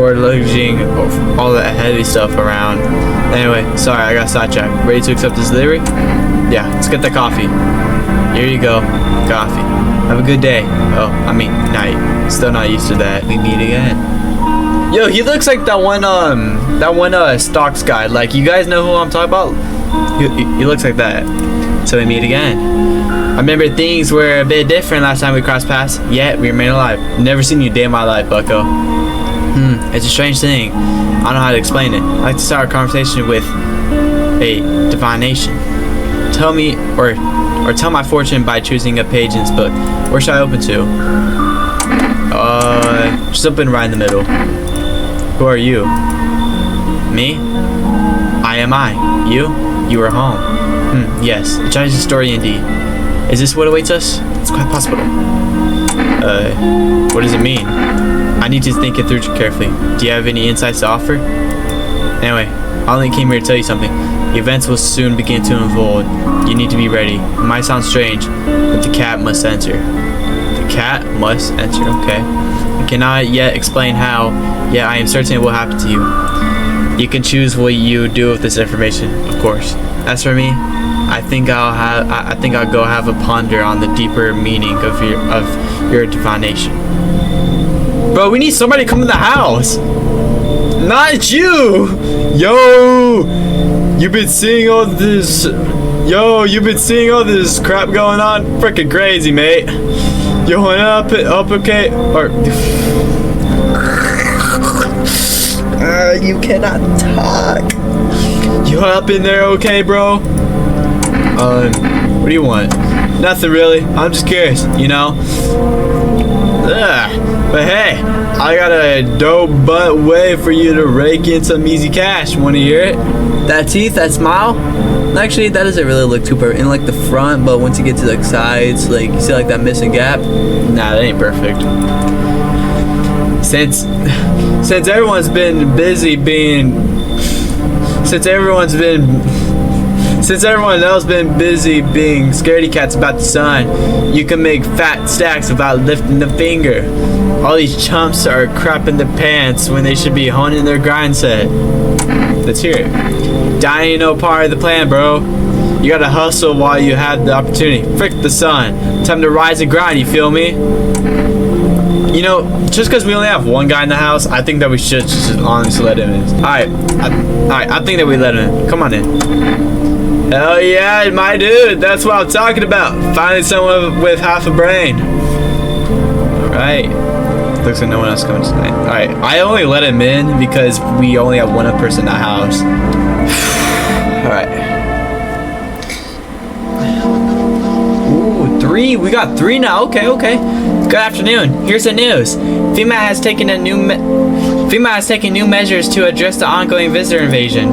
or lugging all that heavy stuff around. Anyway, sorry, I got sidetracked. Ready to accept this delivery? Yeah, let's get the coffee. Here you go, coffee. Have a good day. Oh, I mean, night. Still not used to that. We meet again. Yo, he looks like that one stocks guy. Like, you guys know who I'm talking about? He looks like that. So we meet again. I remember things were a bit different last time we crossed paths, yet we remain alive. Never seen you a day in my life, bucko. It's a strange thing. I don't know how to explain it. I like to start a conversation with a divination. Tell me, or tell my fortune by choosing a page in this book. Where should I open to? Just open right in the middle. Who are you? Me? I am I. You? You are home. Yes. A tragic story indeed. Is this what awaits us? It's quite possible. What does it mean? I need to think it through carefully. Do you have any insights to offer? Anyway, I only came here to tell you something. The events will soon begin to unfold. You need to be ready. It might sound strange, but the cat must enter. The cat must enter, okay. I cannot yet explain how, yet I am certain it will happen to you. You can choose what you do with this information, of course. As for me, I think I'll go have a ponder on the deeper meaning of your divination. Bro, we need somebody to come in the house. Not you. You've been seeing all this. You've been seeing all this crap going on. Freaking crazy, mate. Yo, up okay? Or you cannot talk. You up in there, okay, bro? What do you want? Nothing really. I'm just curious, you know? But hey, I got a dope butt way for you to rake in some easy cash. Wanna hear it? That teeth, that smile? Actually, that doesn't really look too perfect. In like the front, but once you get to the sides, like you see like that missing gap. Nah, that ain't perfect. Since everyone's been busy Since everyone else been busy being scaredy cats about the sun, you can make fat stacks without lifting a finger. All these chumps are crapping their pants when they should be honing their grind set. Let's hear it. Dying ain't no part of the plan, bro. You gotta hustle while you have the opportunity. Frick the sun. Time to rise and grind, you feel me? You know, just because we only have one guy in the house, I think that we should just honestly let him in. Alright, I think that we let him in. Come on in. Hell yeah, my dude, that's what I'm talking about. Finally someone with half a brain. Alright. Looks like no one else coming tonight. Alright, I only let him in because we only have one person in the house. Alright. Ooh, 3. We got 3 now. Okay. Good afternoon. Here's the news. FEMA has taken new measures to address the ongoing visitor invasion.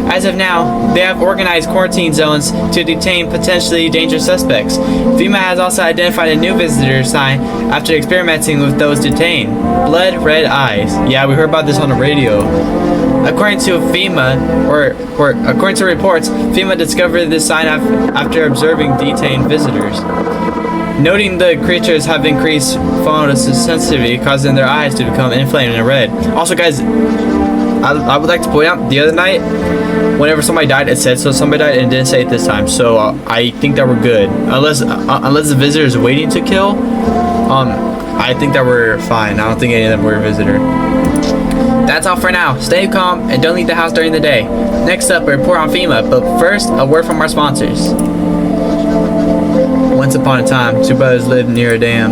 As of now, they have organized quarantine zones to detain potentially dangerous suspects. FEMA has also identified a new visitor sign after experimenting with those detained. Blood red eyes. Yeah, we heard about this on the radio. According to FEMA, or according to reports, FEMA discovered this sign after observing detained visitors. Noting the creatures have increased photosensitivity, causing their eyes to become inflamed and red. Also, guys, I would like to point out, the other night, whenever somebody died, it said so somebody died, and it didn't say it this time. So I think that we're good. Unless the visitor is waiting to kill, I think that we're fine. I don't think any of them were a visitor. That's all for now. Stay calm and don't leave the house during the day. Next up, a report on FEMA, but first, a word from our sponsors. Once upon a time, 2 brothers lived near a dam.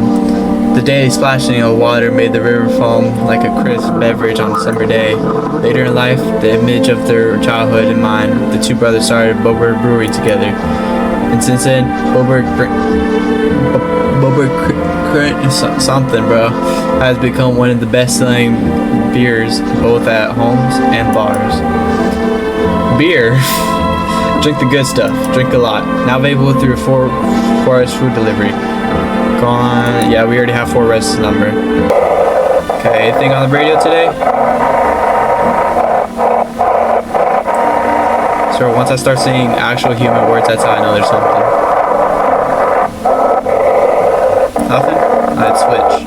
The daily splashing of water made the river foam like a crisp beverage on a summer day. Later in life, the image of their childhood in mind, the 2 brothers started Boberg Brewery together. And since then, Boberg something, bro, has become one of the best-selling beers, both at homes and bars. Beer. Drink the good stuff. Drink a lot. Now available through 4 hours food delivery. Go on. Yeah, we already have 4 rests number. Okay, anything on the radio today? So once I start seeing actual human words, that's how I know there's something. Nothing? I'd switch.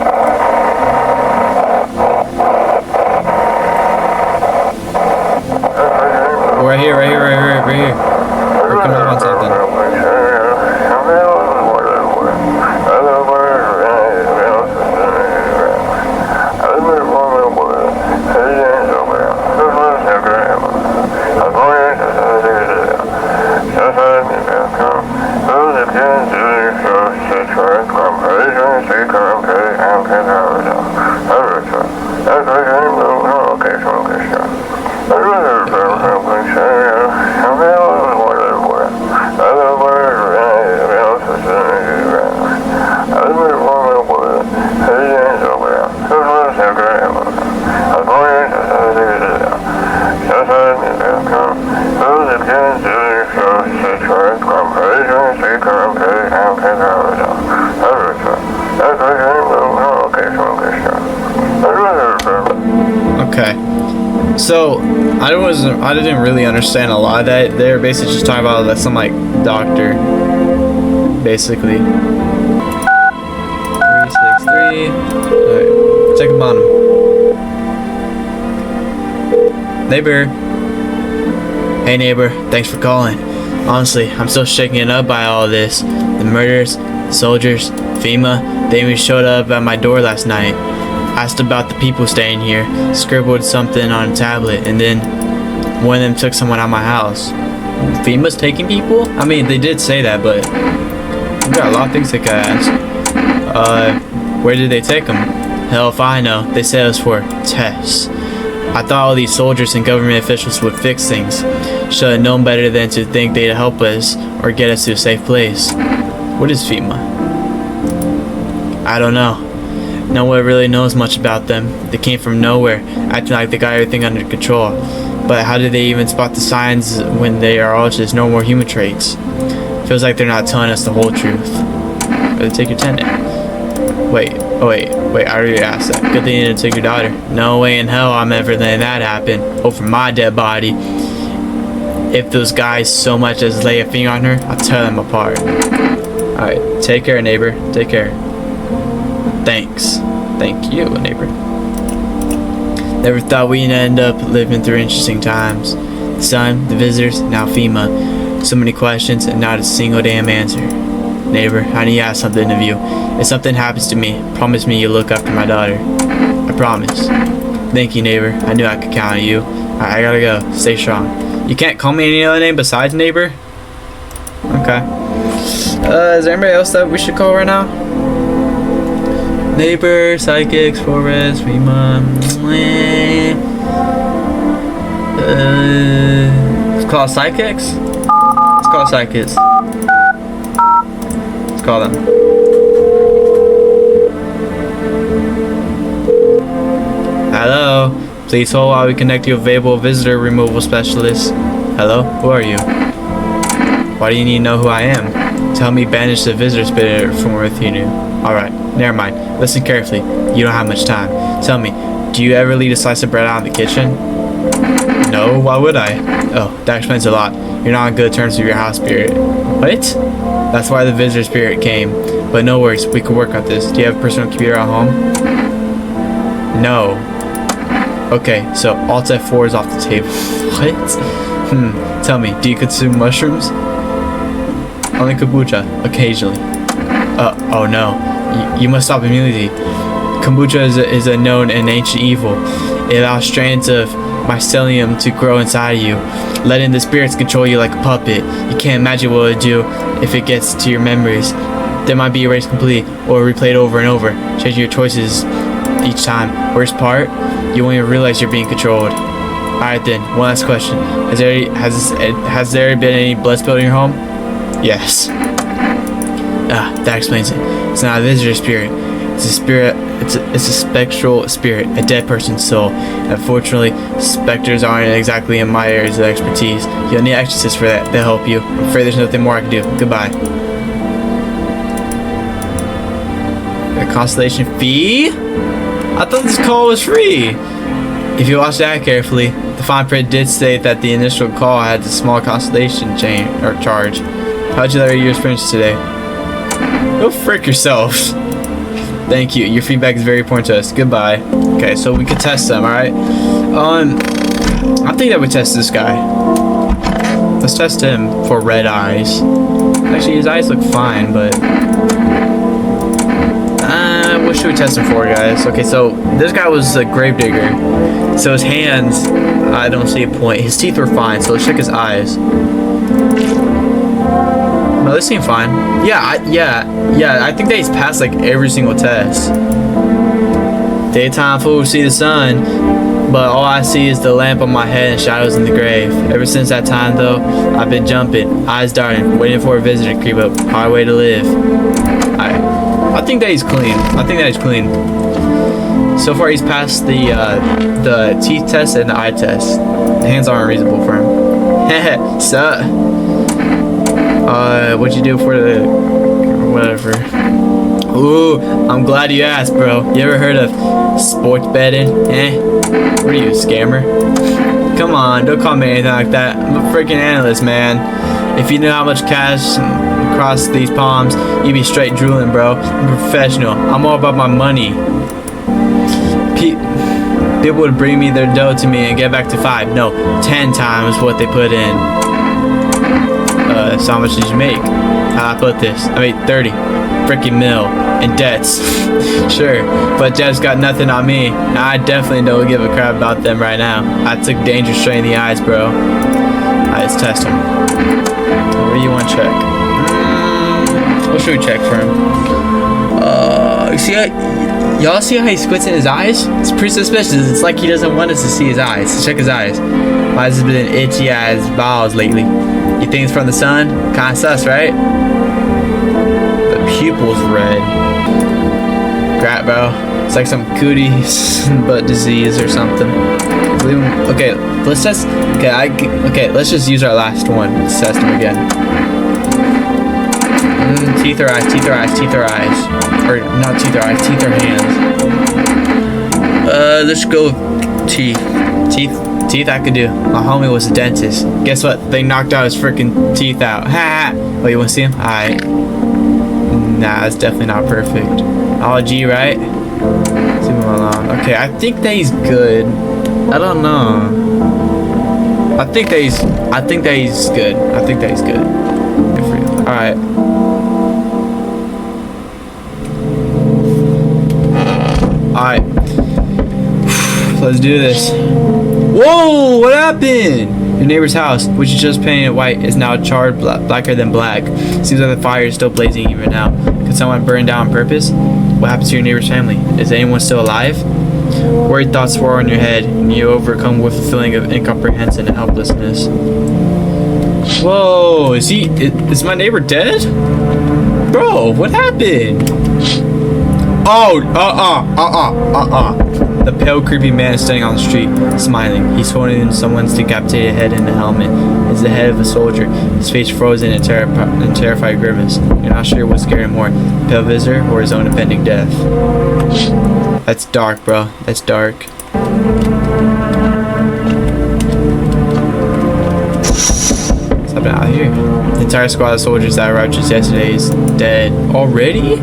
right here. Working up on something. Okay. So I didn't really understand a lot of that. They were basically just talking about like some like doctor, basically. 363. Alright, check the bottom. Neighbor. Hey neighbor, thanks for calling. Honestly, I'm still shaken up by all this. The murders, the soldiers, FEMA, they even showed up at my door last night. Asked about the people staying here, scribbled something on a tablet, and then one of them took someone out of my house. FEMA's taking people? I mean, they did say that, but we got a lot of things they could ask. Where did they take them? Hell if I know. They said it was for tests. I thought all these soldiers and government officials would fix things. Should have known better than to think they'd help us or get us to a safe place. What is FEMA? I don't know. No one really knows much about them. They came from nowhere, acting like they got everything under control. But how did they even spot the signs when they are all just normal human traits? Feels like they're not telling us the whole truth. Better take your tenant. Wait, I already asked that. Good thing you didn't take your daughter. No way in hell I'm ever letting that happen. Over my dead body. If those guys so much as lay a finger on her, I'll tear them apart. Alright, take care, neighbor. Take care. Thanks. Thank you, neighbor. Never thought we'd end up living through interesting times. The sun, the visitors, now FEMA. So many questions and not a single damn answer. Neighbor, I need to ask something of you. If something happens to me, promise me you'll look after my daughter. I promise. Thank you, neighbor. I knew I could count on you. I gotta go. Stay strong. You can't call me any other name besides neighbor? Okay. Is there anybody else that we should call right now? Neighbor, psychics, forest, FEMA. Let's call psychics? Let's call psychics. Let's call them. Hello? Please hold while we connect you available visitor removal specialist. Hello? Who are you? Why do you need to know who I am? Tell me banish the visitor spirit from with you. Alright, never mind. Listen carefully. You don't have much time. Tell me, do you ever leave a slice of bread out in the kitchen? No, why would I? Oh, that explains a lot. You're not on good terms with your house spirit. What? That's why the visitor spirit came. But no worries, we can work on this. Do you have a personal computer at home? No. Okay, so Alt F4 is off the table. What? Tell me, do you consume mushrooms? Only kombucha, occasionally. Oh no. You must stop immediately. Kombucha is a known and ancient evil. It allows strands of mycelium to grow inside of you, letting the spirits control you like a puppet. You can't imagine what it would do if it gets to your memories. They might be erased completely or replayed over and over, changing your choices each time. Worst part, you won't even realize you're being controlled. Alright then, one last question. Has there been any blood spilled in your home? Yes. That explains it. It's not a visitor spirit. It's a spirit. It's a spectral spirit, a dead person's soul. Unfortunately, specters aren't exactly in my areas of expertise. You'll need exorcists for that. They'll help you. I'm afraid there's nothing more I can do. Goodbye. A constellation fee? I thought this call was free. If you watch that carefully, the fine print did state that the initial call had a small constellation charge. How'd you let your experience today? Go frick yourself. Thank you. Your feedback is very important to us. Goodbye. Okay, so we could test them, alright? I think that we test this guy. Let's test him for red eyes. Actually, his eyes look fine, but what should we test him for, guys? Okay, so this guy was a gravedigger. So his hands, I don't see a point. His teeth were fine, so let's check his eyes. No, they seem fine. Yeah, I think that he's passed like every single test. Daytime fool see the sun, but all I see is the lamp on my head and shadows in the grave. Ever since that time, though, I've been jumping, eyes darting, waiting for a visitor to creep up. Hard way to live. I think that he's clean. So far, he's passed the teeth test and the eye test. The hands aren't reasonable for him. Heh, sup? What'd you do for the whatever? Ooh, I'm glad you asked, bro. You ever heard of sports betting? What are you, a scammer? Come on, don't call me anything like that. I'm a freaking analyst, man. If you knew how much cash across these palms, you'd be straight drooling, bro. I'm a professional. I'm all about my money. People would bring me their dough to me and get back to 5, no, 10 times what they put in. So how much did you make? How'd I put this? I made 30 freaking mil in debts. Sure, but debts got nothing on me. I definitely don't give a crap about them right now. I took danger straight in the eyes, bro. Let's test him. What do you want to check? What should we check for him? Y'all see how he squints in his eyes? It's pretty suspicious. It's like he doesn't want us to see his eyes. Let's check his eyes. Why has he been itchy as balls lately? You think it's from the sun? Kinda sus, right? The pupil's red. Crap, bro. It's like some cootie butt disease or something. Okay, let's test. Okay, let's just use our last one. Let's test him again. Teeth or eyes, teeth or eyes, teeth or eyes. Or not teeth or eyes, teeth or hands. Let's go with teeth. Teeth I could do. My homie was a dentist. Guess what? They knocked out his freaking teeth out. Ha! Oh, you wanna see him? Alright. Nah, that's definitely not perfect. Oh, G, right? Let's move along. Okay, I think that he's good. I don't know. I think that he's good. Alright. Alright. Let's do this. Whoa! What happened? Your neighbor's house, which is just painted white, is now charred blacker than black. Seems like the fire is still blazing even now. Could someone burn down on purpose? What happened to your neighbor's family? Is anyone still alive? Worried thoughts swirl in your head, and you overcome with a feeling of incomprehension and helplessness. Whoa! Is my neighbor dead? Bro, what happened? Oh, The pale, creepy man is standing on the street, smiling. He's holding someone's decapitated head in a helmet. It's the head of a soldier, his face frozen in terrified grimace. You're not sure what scared him more, the pale visitor or his own impending death. That's dark, bro. That's dark. What's happening out here? The entire squad of soldiers that arrived just yesterday is dead. Already?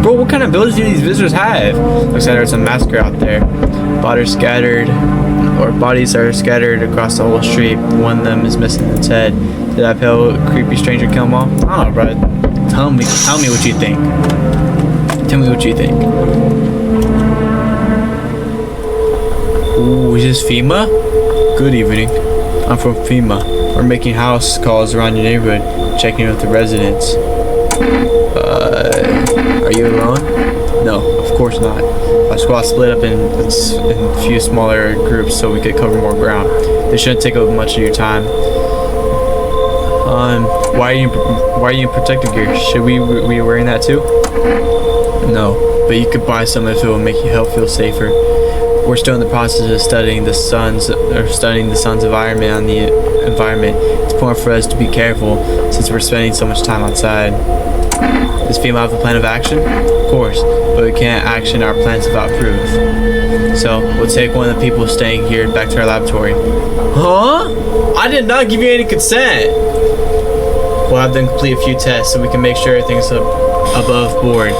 Bro, what kind of buildings do these visitors have? Looks like there's a massacre out there. Bodies are scattered across the whole street. One of them is missing its head. Did that pale, creepy stranger kill them all? I don't know, bro. Tell me what you think. Tell me what you think. Ooh, is this FEMA? Good evening. I'm from FEMA. We're making house calls around your neighborhood, checking in with the residents. Are you alone? No, of course not. Our squad split up in a few smaller groups so we could cover more ground. This shouldn't take up much of your time. Why are you in protective gear? Should we be wearing that too? No, but you could buy some if it will make you feel safer. We're still in the process of studying the sun's environment on the environment. It's important for us to be careful since we're spending so much time outside. Does FEMA have a plan of action? Of course, but we can't action our plans without proof. So, we'll take one of the people staying here back to our laboratory. Huh? I did not give you any consent! We'll have them complete a few tests so we can make sure everything's above board.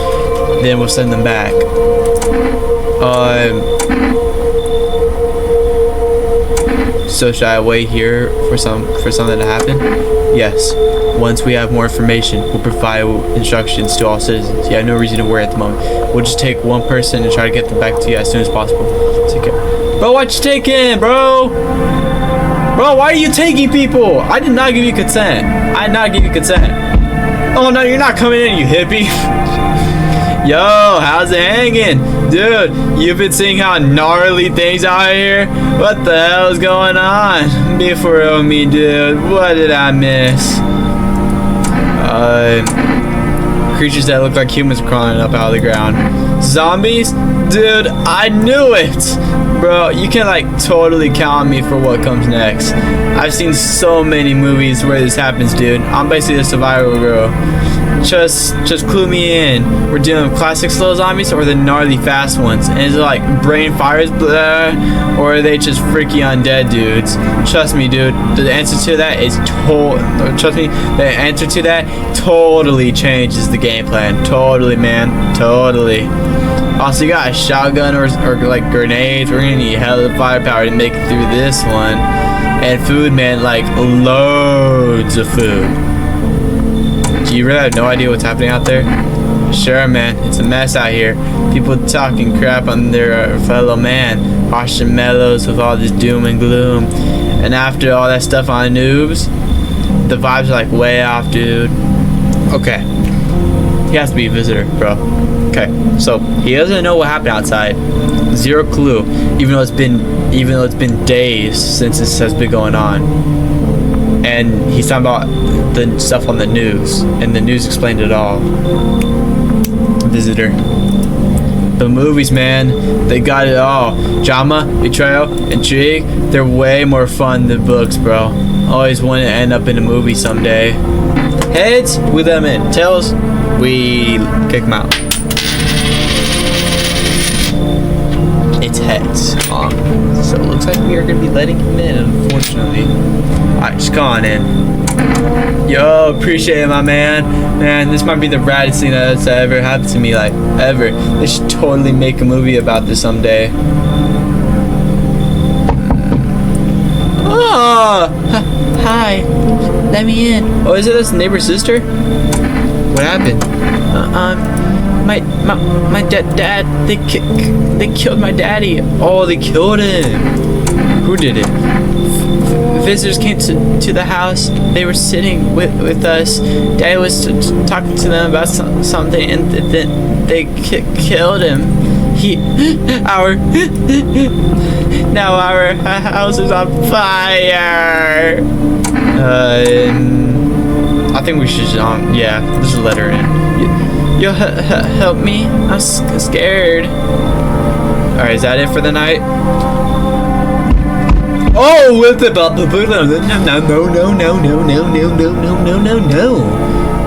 Then we'll send them back. So should I wait here for something to happen? Yes. Once we have more information, we'll provide instructions to all citizens. You have no reason to worry at the moment. We'll just take one person and try to get them back to you as soon as possible. Take care. Bro, what you taking, bro? Bro, why are you taking people? I did not give you consent. I did not give you consent. Oh no, you're not coming in, you hippie. Yo, how's it hanging? Dude, you've been seeing how gnarly things out here? What the hell is going on? Be for real with me, dude. What did I miss? Creatures that look like humans crawling up out of the ground. Zombies? Dude, I knew it! Bro, you can like totally count on me for what comes next. I've seen so many movies where this happens, dude. I'm basically a survival girl. Just clue me in. We're dealing with classic slow zombies or the gnarly fast ones. And is it like brain fires, blah, or are they just freaky undead dudes? Trust me, dude. The answer to that is trust me. The answer to that totally changes the game plan. Totally, man. Totally. Also, you got a shotgun or like grenades. We're gonna need hella firepower to make it through this one. And food, man, like loads of food. Do you really have no idea what's happening out there? Sure, man. It's a mess out here. People talking crap on their fellow man. Marshmallows with all this doom and gloom. And after all that stuff on noobs, the vibes are like way off, dude. Okay. He has to be a visitor, bro. Okay. So he doesn't know what happened outside. Zero clue. Even though it's been days since this has been going on. And he's talking about the stuff on the news, and the news explained it all. Visitor. The movies, man, they got it all. Drama, betrayal, intrigue, they're way more fun than books, bro. Always want to end up in a movie someday. Heads, we let them in. Tails, we kick them out. It's heads. So it looks like we are going to be letting him in, unfortunately. Alright, just go on in. Yo, appreciate it, my man. Man, this might be the raddest thing that's ever happened to me, like, ever. They should totally make a movie about this someday. Oh! Hi. Let me in. Oh, is it this neighbor's sister? What happened? My dad, they killed my daddy. Oh, they killed him. Who did it? Visitors came to the house. They were sitting with us. Daddy was talking to them about something, and then they killed him. Now our house is on fire. I think we should yeah, let's just let her in. Yo, help me. I'm scared. Alright, is that it for the night? Oh, with the no.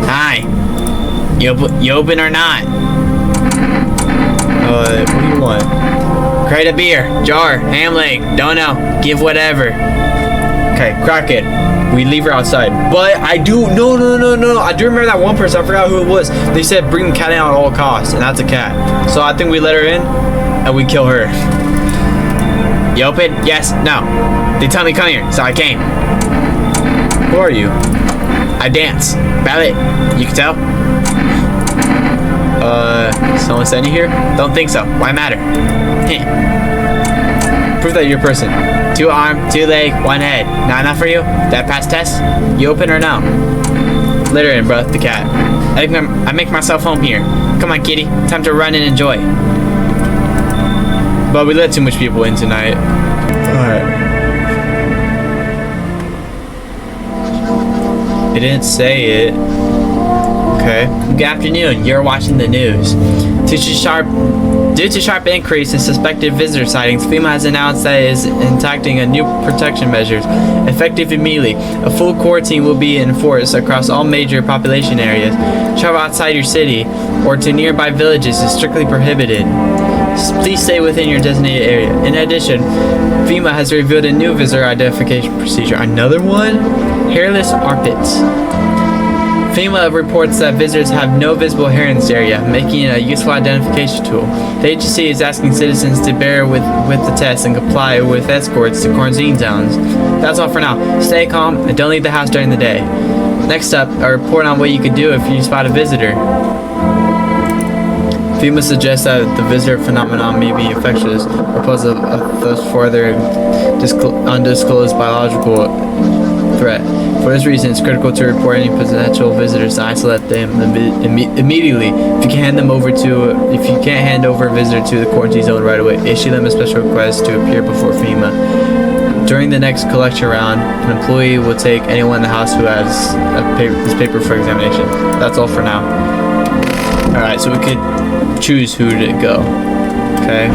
Hi. You open or not? What do you want? Crate of beer, jar, ham leg, don't know. Give whatever. Okay, crack it. We leave her outside. But I do no. I do remember that one person, I forgot who it was. They said bring the cat in at all costs, and that's a cat. So I think we let her in and we kill her. You open? Yes, no. They tell me come here, so I came. Who are you? I dance. Ballet. You can tell? Someone sent you here? Don't think so. Why matter? Prove that you're a person. 2 arm, 2 leg, 1 head. Not enough for you? That pass test? You open or no? Let her in, bro, the cat. I make myself home here. Come on, kitty. Time to run and enjoy. But we let too much people in tonight. Alright. It didn't say it. Okay. Good afternoon. You're watching the news. Due to sharp increase in suspected visitor sightings, FEMA has announced that it is enacting a new protection measures, effective immediately. A full quarantine will be enforced across all major population areas. Travel outside your city or to nearby villages is strictly prohibited. Please stay within your designated area. In addition, FEMA has revealed a new visitor identification procedure. Another one? Hairless armpits. FEMA reports that visitors have no visible hair in this area, making it a useful identification tool. The agency is asking citizens to bear with the test and comply with escorts to quarantine zones. That's all for now. Stay calm and don't leave the house during the day. Next up, a report on what you could do if you spot a visitor. FEMA suggests that the visitor phenomenon may be infectious or pose a thus further undisclosed biological threat. For this reason, it's critical to report any potential visitors to isolate them immediately. If you can't hand over a visitor to the quarantine zone right away, issue them a special request to appear before FEMA. During the next collection round, an employee will take anyone in the house who has this paper for examination. That's all for now. Alright, so we could choose who to go. Okay.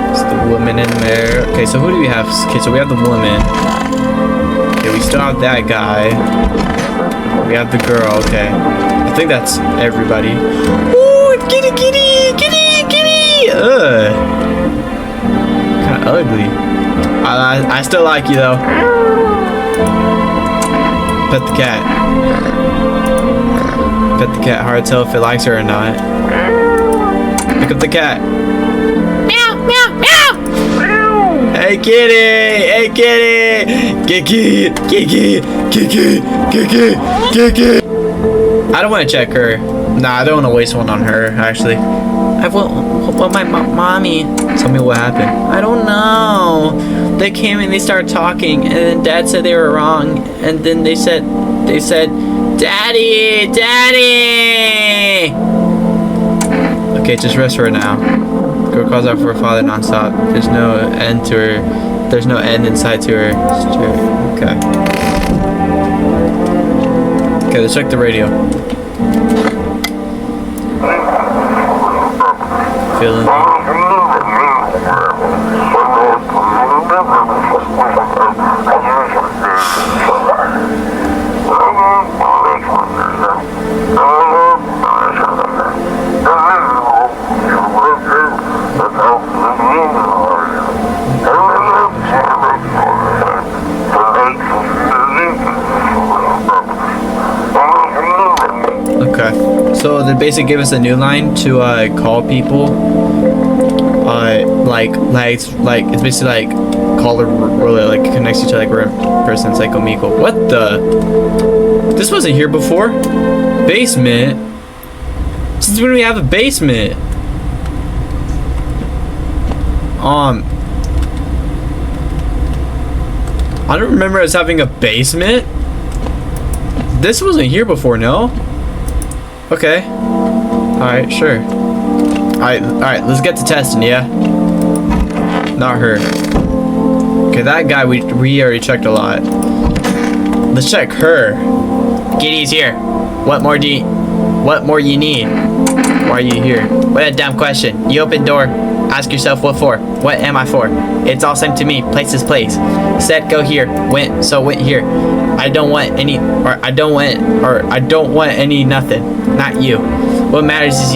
It's the woman in there. Okay, so who do we have? Okay, so we have the woman. Okay, we still have that guy. We have the girl, okay. I think that's everybody. Ooh, kitty, kitty, kitty, kitty! Ugh. Kinda ugly. I still like you though. Pet the cat. Pet the cat. Hard to tell if it likes her or not. Pick up the cat. Meow, meow, meow! Hey kitty! Hey kitty! Kiki! Kiki! Kiki! Kiki! Kiki! I don't want to check her. Nah, I don't want to waste one on her, actually. I want my mommy. Tell me what happened. I don't know. They came and they started talking, and then Dad said they were wrong, and then they said, Daddy! Daddy! Okay, just rest for now. Girl calls out for her father nonstop. There's no end to her. There's no end in sight to her. Okay. Okay, let's check the radio. Feeling. Okay, so they basically give us a new line to call people. Like it's basically like call or like connects you to like a person. It's like Omegle. What the? This wasn't here before. Basement. Since when do we have a basement? I don't remember us having a basement. This wasn't here before, no? Okay. Alright, sure. Alright, let's get to testing, yeah? Not her. Okay, that guy we already checked a lot. Let's check her. Kitty's here. What more you need? Why are you here? What a dumb question. You open door. Ask yourself what for. What am I for? It's all same to me. Place is place. Said go here. Went here. I don't want any nothing. Not you. What matters is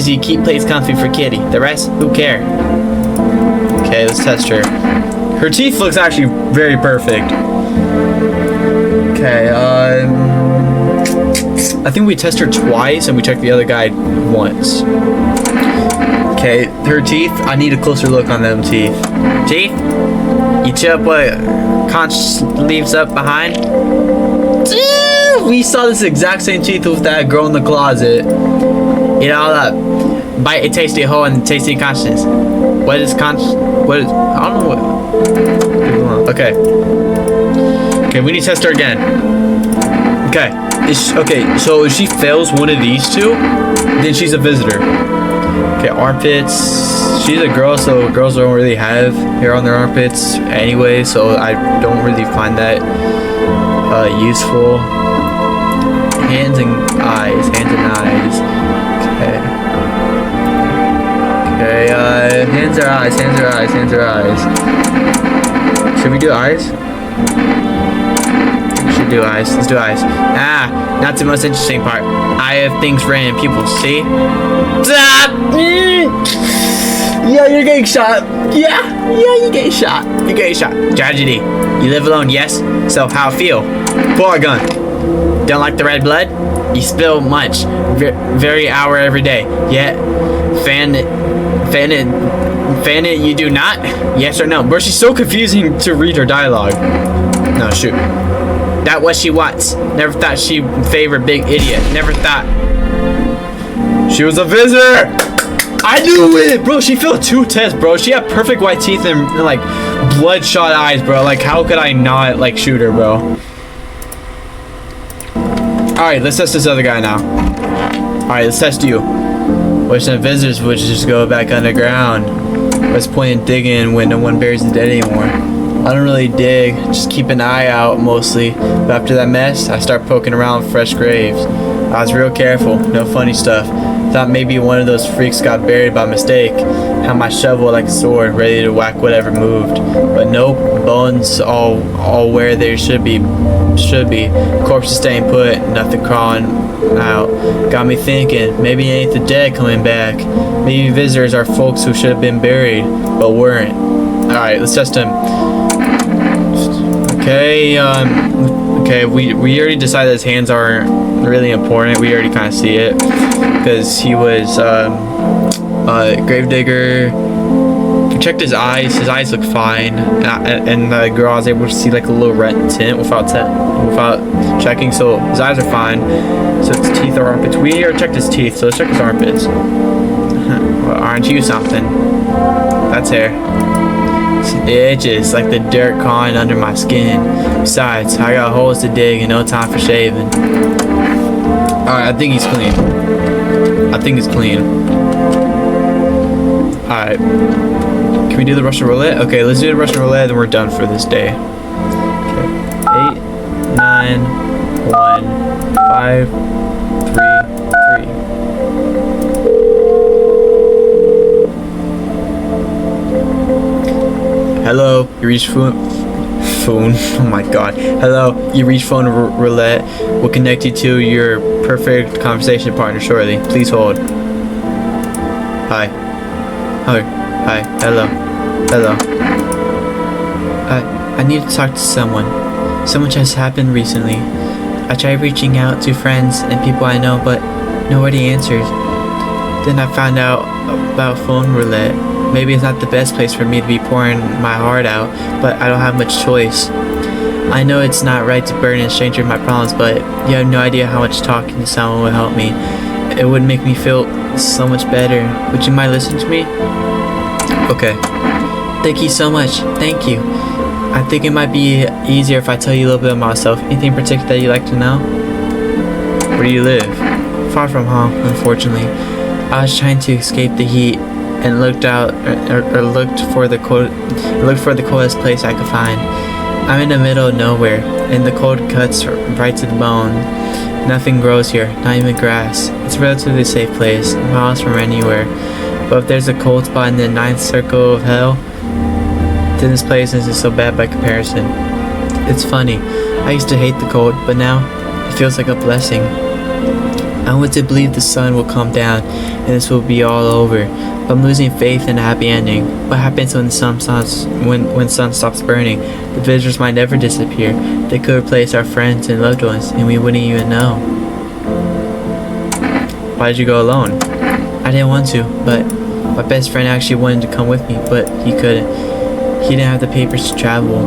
you keep place comfy for Kitty. The rest, who care? Okay, let's test her. Her teeth looks actually very perfect. Okay, I think we test her twice and we check the other guy once. Okay, her teeth, I need a closer look on them teeth. Teeth? You chew up what conch leaves up behind? We saw this exact same teeth with that girl in the closet. Eat it all up. Bite a tasty hole in the tasty consciousness. What is I don't know what. Okay. Okay, we need to test her again. Okay. Okay, so if she fails one of these two, then she's a visitor. Okay, armpits. She's a girl, so girls don't really have hair on their armpits anyway, so I don't really find that useful. Hands and eyes. Okay. Okay, hands or eyes. Should we do eyes? We should do eyes. Let's do eyes. Ah, not the most interesting part. I have things for random people, see? Yeah, you're getting shot. Yeah, you're getting shot. Tragedy. You live alone, yes? So how I feel? Pull our gun. Don't like the red blood? You spill much. Very hour every day. Yet, fan it Fan it, you do not? Yes or no? Bro, she's so confusing to read her dialogue. No, shoot. That what she wants. Never thought she favored big idiot. Never thought. She was a visitor! I knew it! Bro, she failed 2 tests, bro. She had perfect white teeth and like bloodshot eyes, bro. Like, how could I not like shoot her, bro? Alright, let's test this other guy now. Alright, let's test you. Wish some visitors would just go back underground. What's the point in digging when no one buries the dead anymore? I don't really dig, just keep an eye out mostly. But after that mess, I start poking around fresh graves. I was real careful, no funny stuff. Thought maybe one of those freaks got buried by mistake. Had my shovel like a sword, ready to whack whatever moved. But nope, bones all where they should be. Corpses staying put, nothing crawling out. Got me thinking, maybe it ain't the dead coming back. Maybe visitors are folks who should have been buried, but weren't. Alright, let's test him. Okay, okay, we already decided his hands are really important. We already kind of see it because he was gravedigger. We checked his eyes. His eyes look fine, and the girl was able to see like a little red tint without checking. So his eyes are fine. So his teeth are armpits. We already checked his teeth, so let's check his armpits. Well, aren't you something? That's hair. It itches like the dirt crawling under my skin. Besides, I got holes to dig and no time for shaving. Alright, I think he's clean. Alright. Can we do the Russian roulette? Okay, let's do the Russian roulette and we're done for this day. Okay. 8, 9, 1, 5, 3, 3. Hello, you reached phone. Oh my god. Hello, you reached phone roulette. We'll connect you to your perfect conversation partner shortly. Please hold. Hi. Hi. Hi. Hello. Hello. I need to talk to someone. So much has happened recently. I tried reaching out to friends and people I know, but nobody answered. Then I found out about phone roulette. Maybe it's not the best place for me to be pouring my heart out, but I don't have much choice. I know it's not right to burden a stranger with my problems, but you have no idea how much talking to someone would help me. It would make me feel so much better. Would you mind listening to me? Okay. Thank you so much. Thank you. I think it might be easier if I tell you a little bit about myself. Anything in particular that you'd like to know? Where do you live? Far from home, unfortunately. I was trying to escape the heat and looked for the coldest place I could find. I'm in the middle of nowhere, and the cold cuts right to the bone. Nothing grows here, not even grass. It's a relatively safe place, miles from anywhere. But if there's a cold spot in the 9th circle of hell, then this place isn't so bad by comparison. It's funny, I used to hate the cold, but now it feels like a blessing. I want to believe the sun will come down and this will be all over. But I'm losing faith in a happy ending. What happens when the sun stops burning? The visitors might never disappear. They could replace our friends and loved ones, and we wouldn't even know. Why did you go alone? I didn't want to, but my best friend actually wanted to come with me, but he couldn't. He didn't have the papers to travel,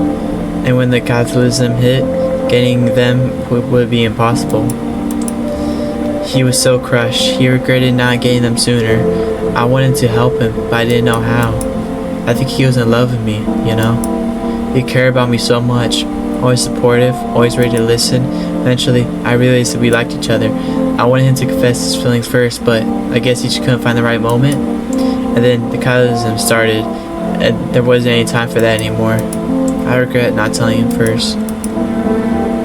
and when the capitalism hit, getting them would be impossible. He was so crushed. He regretted not getting them sooner. I wanted to help him, but I didn't know how. I think he was in love with me, you know? He cared about me so much. Always supportive, always ready to listen. Eventually, I realized that we liked each other. I wanted him to confess his feelings first, but I guess he just couldn't find the right moment. And then the capitalism started, and there wasn't any time for that anymore. I regret not telling him first.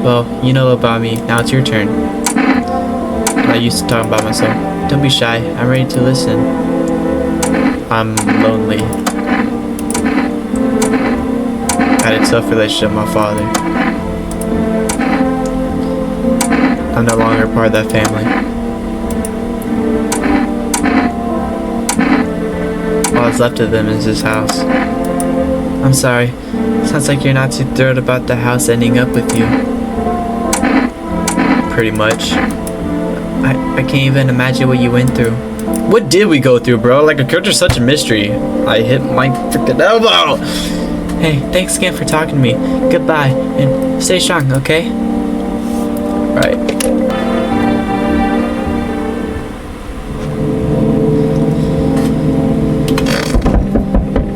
Well, you know about me. Now it's your turn. I used to talk about myself. Don't be shy. I'm ready to listen. I'm lonely. I had a tough relationship with my father. I'm no longer part of that family. All that's left of them is this house. I'm sorry. Sounds like you're not too thrilled about the house ending up with you. Pretty much. I can't even imagine what you went through. What did we go through, bro? Like, a character's such a mystery. I hit my freaking elbow. Hey, thanks again for talking to me. Goodbye, and stay strong, okay? Right.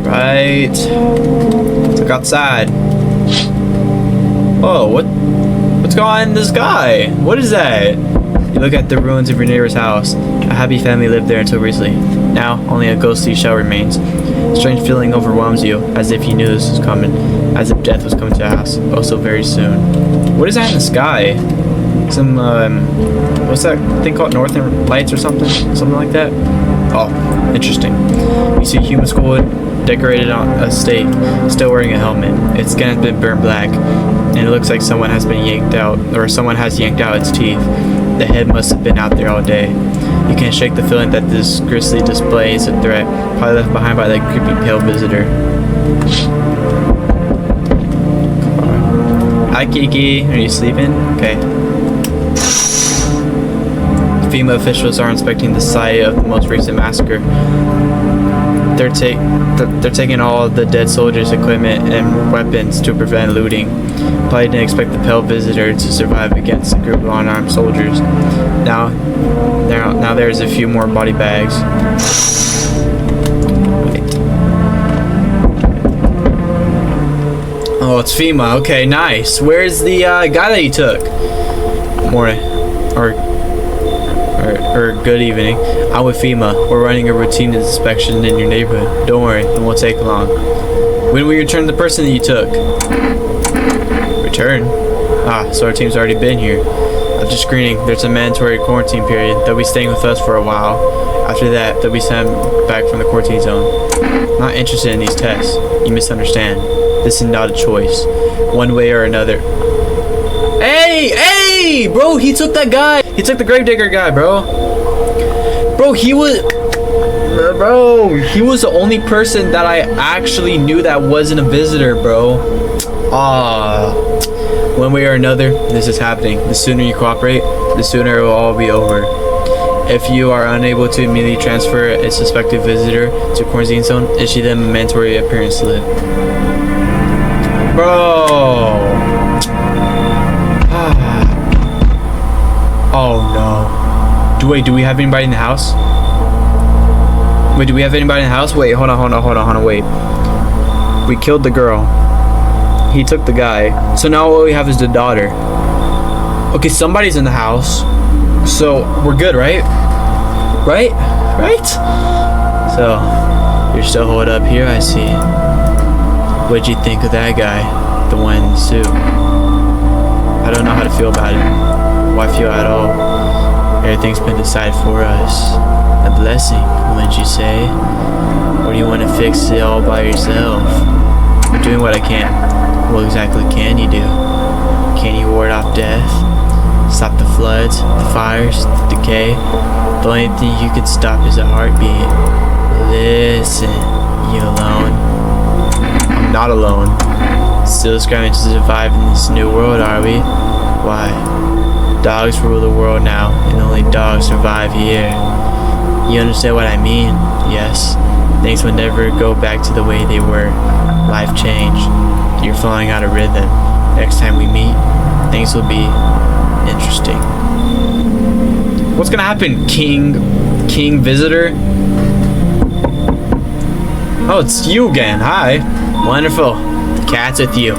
Right. Let's look outside. Whoa, what's going on in the sky? What is that? You look at the ruins of your neighbor's house. A happy family lived there until recently. Now, only a ghostly shell remains. A strange feeling overwhelms you, as if you knew this was coming, as if death was coming to the house, also very soon. What is that in the sky? Some, what's that thing called? Northern Lights or something? Something like that? Oh, interesting. You see a human skull decorated on a stake, still wearing a helmet. Its skin has been burned black, and it looks like someone has been yanked out, or someone has yanked out its teeth. The head must have been out there all day. You can't shake the feeling that this grisly display is a threat, probably left behind by that creepy pale visitor. Hi, Kiki. Are you sleeping? Okay. FEMA officials are inspecting the site of the most recent massacre. They're taking all the dead soldiers' equipment and weapons to prevent looting. Probably didn't expect the pale visitor to survive against a group of unarmed soldiers. Now there's a few more body bags. Wait. Oh, it's FEMA. Okay, nice. Where's the guy that you took? Morning. Or good evening. I'm with FEMA. We're running a routine inspection in your neighborhood. Don't worry, it won't take long. When will you return the person that you took? Return? Ah, so our team's already been here. After screening, there's a mandatory quarantine period. They'll be staying with us for a while. After that, they'll be sent back from the quarantine zone. Not interested in these tests. You misunderstand. This is not a choice. One way or another. Hey, bro, he took that guy. He took the gravedigger guy, bro. Bro, he was the only person that I actually knew that wasn't a visitor, bro. One way or another, this is happening. The sooner you cooperate, the sooner it will all be over. If you are unable to immediately transfer a suspected visitor to quarantine zone, issue them a mandatory appearance slip. Bro. Oh no. Do we have anybody in the house? Wait, do we have anybody in the house? Wait, hold on, wait. We killed the girl. He took the guy. So now what we have is the daughter. Okay, somebody's in the house. So we're good, right? Right? So you're still holed up here, I see. What'd you think of that guy? The one in the suit? I don't know how to feel about him. Why feel at all? Everything's been decided for us. A blessing, wouldn't you say? Or do you want to fix it all by yourself? I'm doing what I can. What exactly can you do? Can you ward off death? Stop the floods, the fires, the decay? The only thing you can stop is a heartbeat. Listen, you alone? I'm not alone. Still scrambling to survive in this new world, are we? Why? Dogs rule the world now, and only dogs survive here. You understand what I mean? Yes. Things will never go back to the way they were. Life changed. You're falling out of rhythm. Next time we meet, things will be interesting. What's gonna happen, King Visitor? Oh, it's you again. Hi. Wonderful. The cat's with you.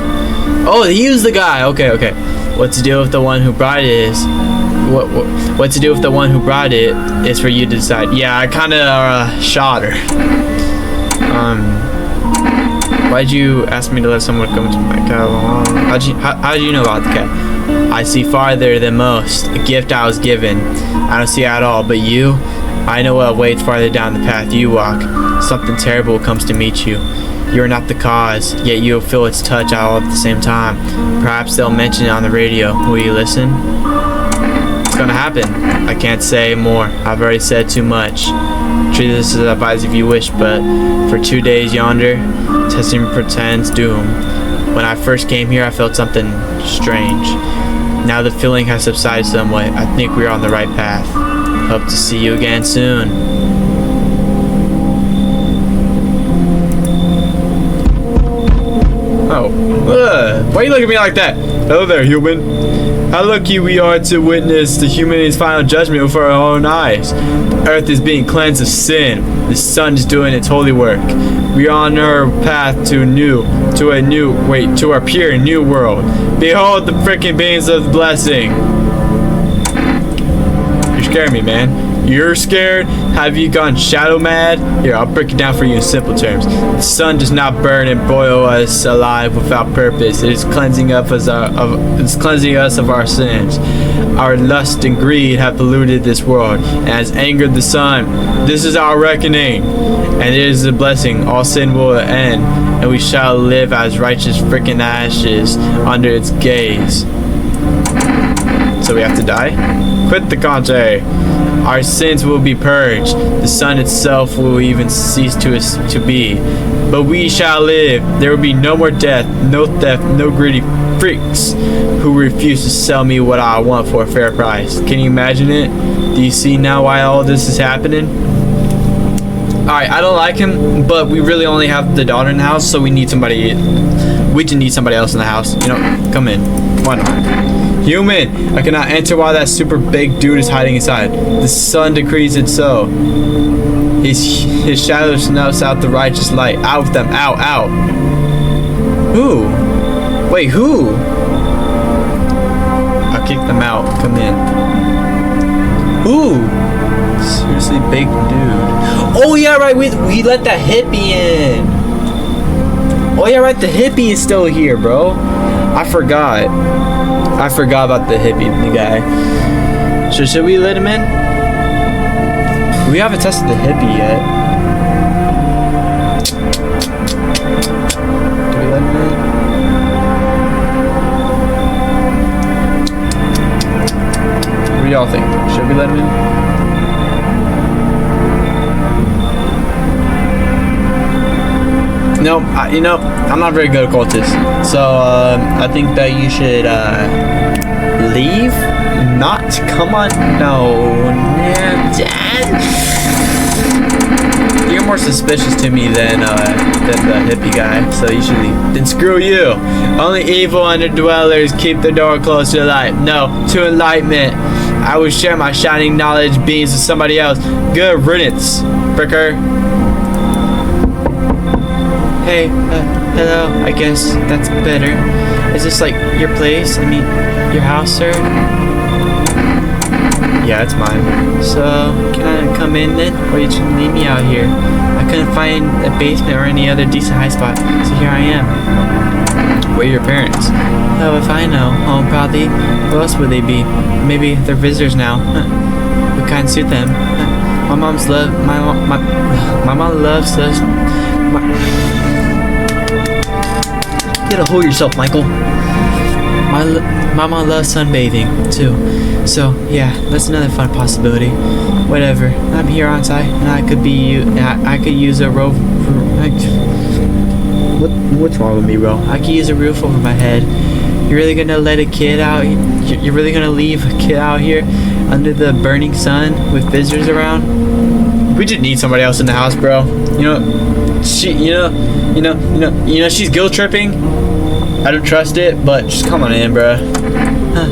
Oh, he was the guy. Okay. What to do with the one who brought it is what to do with the one who brought it is for you to decide. Yeah, I kind of shot her. Why'd you ask me to let someone come to my cat? How'd you know about the cat? I see farther than most. A gift I was given. I don't see at all, but you, I know what waits farther down the path you walk. Something terrible comes to meet you. You're not the cause, yet you'll feel its touch all at the same time. Perhaps they'll mention it on the radio. Will you listen? It's gonna happen. I can't say more. I've already said too much. Treat this as advice if you wish, but for 2 days yonder, testing pretends doom. When I first came here, I felt something strange. Now the feeling has subsided somewhat. I think we are on the right path. Hope to see you again soon. Oh. Why are you looking at me like that? Hello there, human. How lucky we are to witness the humanity's final judgment before our own eyes. The earth is being cleansed of sin. The sun is doing its holy work. We are on our path to our pure new world. Behold the freaking beings of blessing. You're scaring me, man. You're scared? Have you gone shadow mad? Here, I'll break it down for you in simple terms. The sun does not burn and boil us alive without purpose. It is cleansing us of our sins. Our lust and greed have polluted this world and has angered the sun. This is our reckoning, and it is a blessing. All sin will end, and we shall live as righteous freaking ashes under its gaze. So we have to die? Quit the Conte. Our sins will be purged. The sun itself will even cease to be. But we shall live. There will be no more death, no theft, no greedy freaks who refuse to sell me what I want for a fair price. Can you imagine it? Do you see now why all this is happening? Alright, I don't like him, but we really only have the daughter in the house, so we need somebody. We just need somebody else in the house. You know, come in. Why not? Human, I cannot enter while that super big dude is hiding inside. The sun decrees it so. His shadow snuffs out the righteous light. Out with them. Out, out. Who? Wait, who? I'll kick them out. Come in. Who? Seriously, big dude. Oh yeah, right. We let that hippie in. Oh yeah, right. The hippie is still here, bro. I forgot about the hippie guy. So should we let him in? We haven't tested the hippie yet. Do we let him in? What do y'all think? Should we let him in? No, you know, I'm not very good at cultists, so I think that you should leave. Not come on, no. You're more suspicious to me than the hippie guy, so you should leave. Then screw you. Only evil underdwellers keep the door closed to light. No, to enlightenment. I will share my shining knowledge beams with somebody else. Good riddance, fricker. Hey, hello, I guess that's better. Is this like your place? I mean, your house, sir? Yeah, it's mine. So, can I come in then? Or you just leave me out here? I couldn't find a basement or any other decent high spot, so here I am. Where are your parents? Oh, if I know. Home, probably. Who else would they be? Maybe they're visitors now. What kind suit them? My mom loves us. You gotta hold yourself, Michael. My mama loves sunbathing too, so yeah, that's another fun possibility. Whatever, I'm here on site, and I could use a roof. What's wrong with me, bro? I could use a roof over my head. You're really gonna let a kid out? You're really gonna leave a kid out here under the burning sun with visitors around? We just need somebody else in the house, bro. You know, she's guilt tripping. I don't trust it, but just come on in, bruh.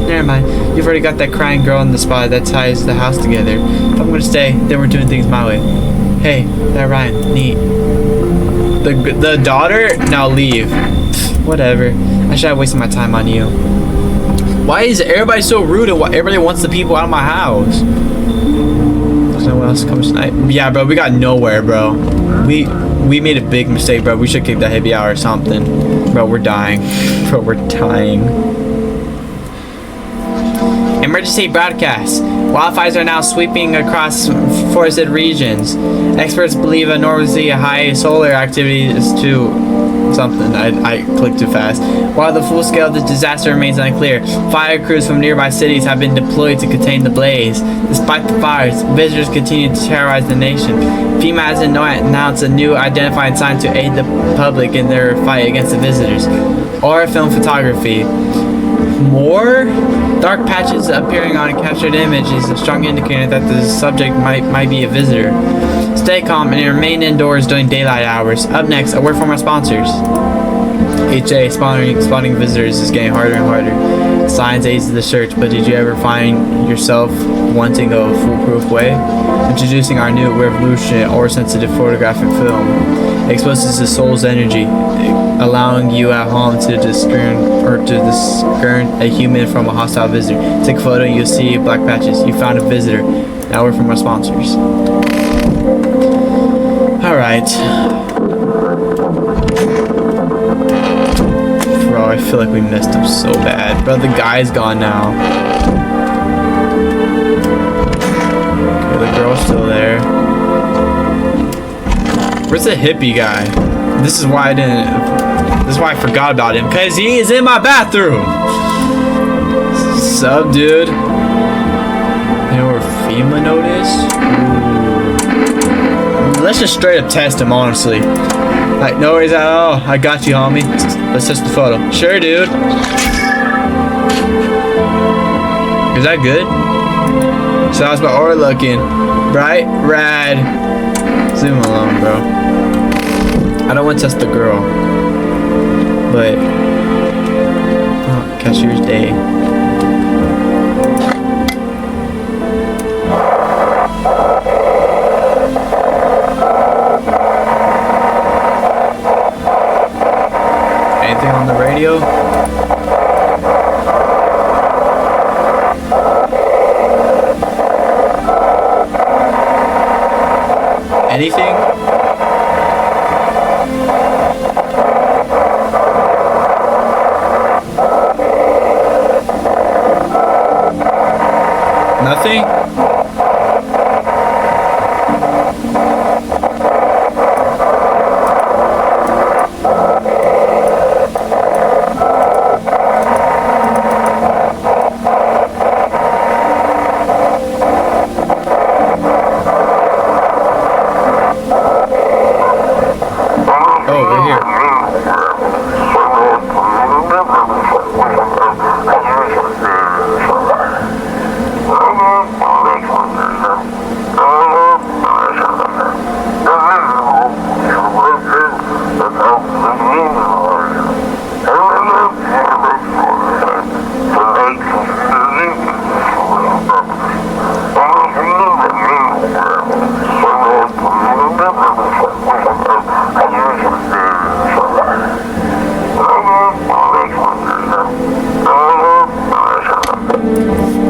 Never mind. You've already got that crying girl on the spot that ties the house together. If I'm gonna stay, then we're doing things my way. Hey, that rhymed. Neat. The daughter? Now leave. Whatever. I should have wasted my time on you. Why is everybody so rude and why everybody wants the people out of my house? There's no one else coming tonight. Yeah, bro, we got nowhere, bro. We made a big mistake, bro. We should kick that hippie out or something. Bro, we're dying. Bro, we're dying. Emergency broadcast. Wildfires are now sweeping across forested regions. Experts believe enormously high solar activity is to something. I clicked too fast. While the full scale of the disaster remains unclear, fire crews from nearby cities have been deployed to contain the blaze. Despite the fires, visitors continue to terrorize the nation. FEMA has announced a new identifying sign to aid the public in their fight against the visitors. Or film photography. More? Dark patches appearing on a captured image is a strong indicator that the subject might be a visitor. Stay calm and remain indoors during daylight hours. Up next, a word from our sponsors. Each day, spotting visitors is getting harder and harder. Science aids the search, but did you ever find yourself wanting a foolproof way? Introducing our new revolutionary aura-sensitive photographic film. It exposes the soul's energy, allowing you at home to discern a human from a hostile visitor. Take a photo and you'll see black patches. You found a visitor. Now we're from our sponsors. Alright. Bro, I feel like we messed up so bad. Bro, the guy's gone now. Okay, the girl's still there. Where's the hippie guy? This is why I forgot about him. Cause he is in my bathroom. Sup, dude? You know where FEMA note is? Let's just straight up test him, honestly. Like, no worries at all. I got you, homie. Let's test the photo. Sure, dude. Is that good? So how's my aura looking? Bright? Rad. Leave him alone, bro. I don't want to test the girl. But... oh, cashier's day. Anything on the radio? Anything? Nothing?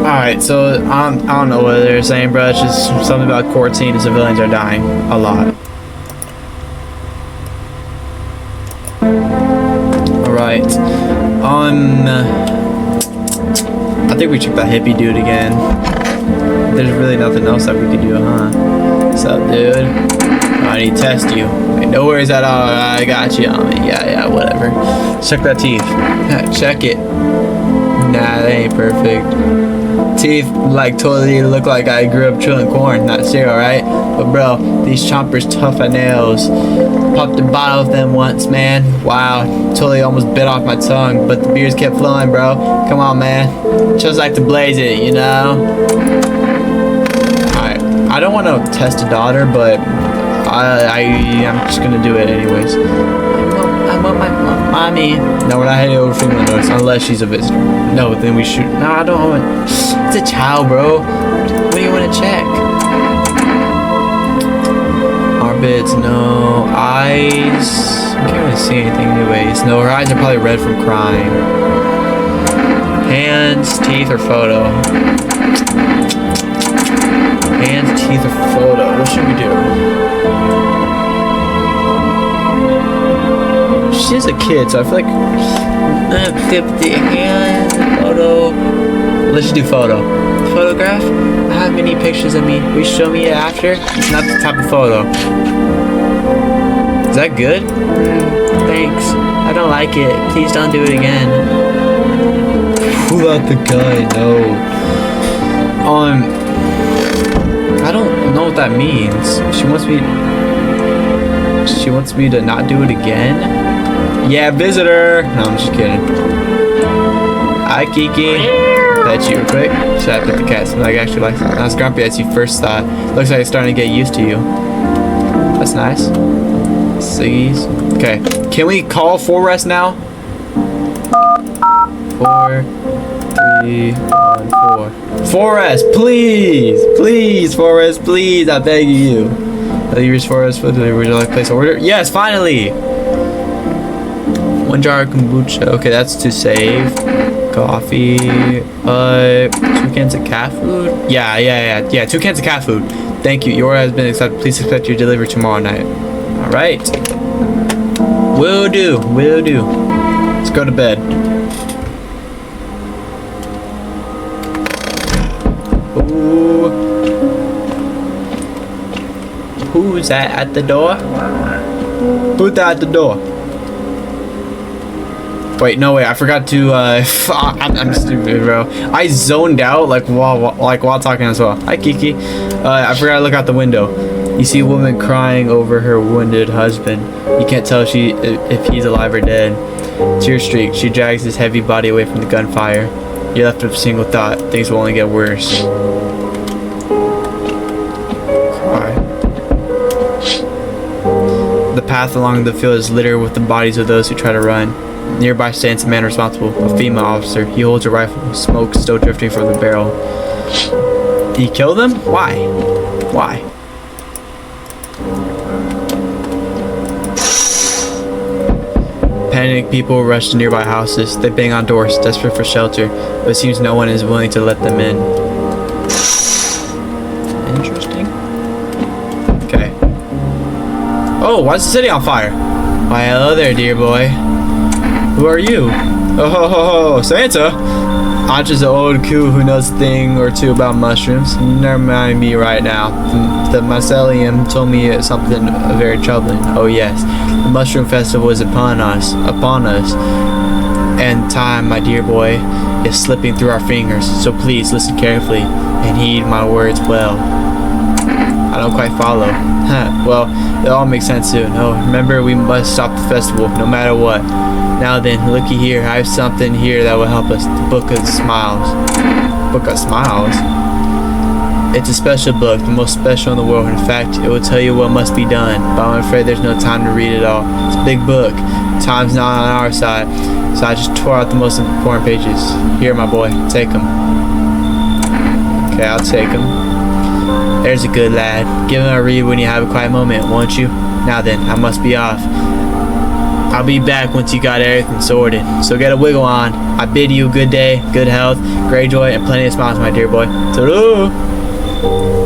Alright, so I don't know what they're saying, bro. It's just something about quarantine and civilians are dying a lot. Alright. I think we checked that hippie dude again. There's really nothing else that we could do, huh? What's up, dude? I need to test you. Hey, no worries at all. I got you on me. Yeah, whatever. Check that teeth. Check it. Nah, that ain't perfect. Teeth like totally look like I grew up chewing corn, not cereal, right? But bro, these chompers tough at nails. Popped a bottle of them once, man. Wow, totally almost bit off my tongue, but the beers kept flowing, bro. Come on, man. Just like to blaze it, you know? Alright, I don't want to test a daughter, but I'm just gonna do it anyways. I want my mommy. No, we're not heading over female notice unless she's a visitor. No, then we should. No, I don't want. It's a child, bro. What do you want to check? Armpits, no. Eyes. I can't really see anything anyways. No, her eyes are probably red from crying. Hands, teeth, or photo. Hands, teeth, or photo. What should we do? She's a kid, so I feel like 50 hands, photo. Let's just do photo. Photograph? I have many pictures of me. Will you show me it after? It's not the type of photo. Is that good? Thanks. I don't like it. Please don't do it again. Pull out the gun. No. I don't know what that means. She wants me to not do it again? Yeah, visitor. No, I'm just kidding. Hi, Kiki. Pet you real quick. Should I pet the cat? Like, actually likes it. Not as grumpy as you first thought. Looks like it's starting to get used to you. That's nice. Siggies. Okay. Can we call Forrest now? 4, 3, 1, 4. Forrest, please! Please, Forrest, please! I'm begging you. Will you reach Forrest food delivery? Would you like to place an order? Yes, finally! 1 jar of kombucha. Okay, that's to save. Coffee. 2 cans of cat food? Yeah, 2 cans of cat food. Thank you. Your order has been accepted. Please expect your delivery tomorrow night. Alright. Will do. Will do. Let's go to bed. Ooh. Who's that at the door? Who's that at the door? Wait, no way! I forgot to. I'm stupid, bro. I zoned out like while talking as well. Hi, Kiki. I forgot to look out the window. You see a woman crying over her wounded husband. You can't tell if he's alive or dead. Tear streaked, she drags his heavy body away from the gunfire. You're left with a single thought: things will only get worse. Cry. The path along the field is littered with the bodies of those who try to run. Nearby stands a man responsible, a female officer. He holds a rifle, smoke still drifting from the barrel. He killed them? Why? Why? Panicked people rush to nearby houses. They bang on doors, desperate for shelter, but it seems no one is willing to let them in. Interesting. Okay. Oh, why is the city on fire? Why, hello there, dear boy. Who are you? Oh, ho, ho, ho, Santa! I'm just an old coo who knows a thing or two about mushrooms. Never mind me right now. The mycelium told me something very troubling. Oh yes, the mushroom festival is upon us. And time, my dear boy, is slipping through our fingers. So please listen carefully and heed my words well. I don't quite follow. Well, it all makes sense soon. Oh, remember, we must stop the festival, no matter what. Now then, looky here. I have something here that will help us. The Book of Smiles. Book of Smiles? It's a special book, the most special in the world. In fact, it will tell you what must be done, but I'm afraid there's no time to read it all. It's a big book. Time's not on our side, so I just tore out the most important pages. Here, my boy, take them. Okay, I'll take them. There's a good lad. Give him a read when you have a quiet moment, won't you? Now then, I must be off. I'll be back once you got everything sorted. So get a wiggle on. I bid you a good day, good health, great joy, and plenty of smiles, my dear boy. Ta-da!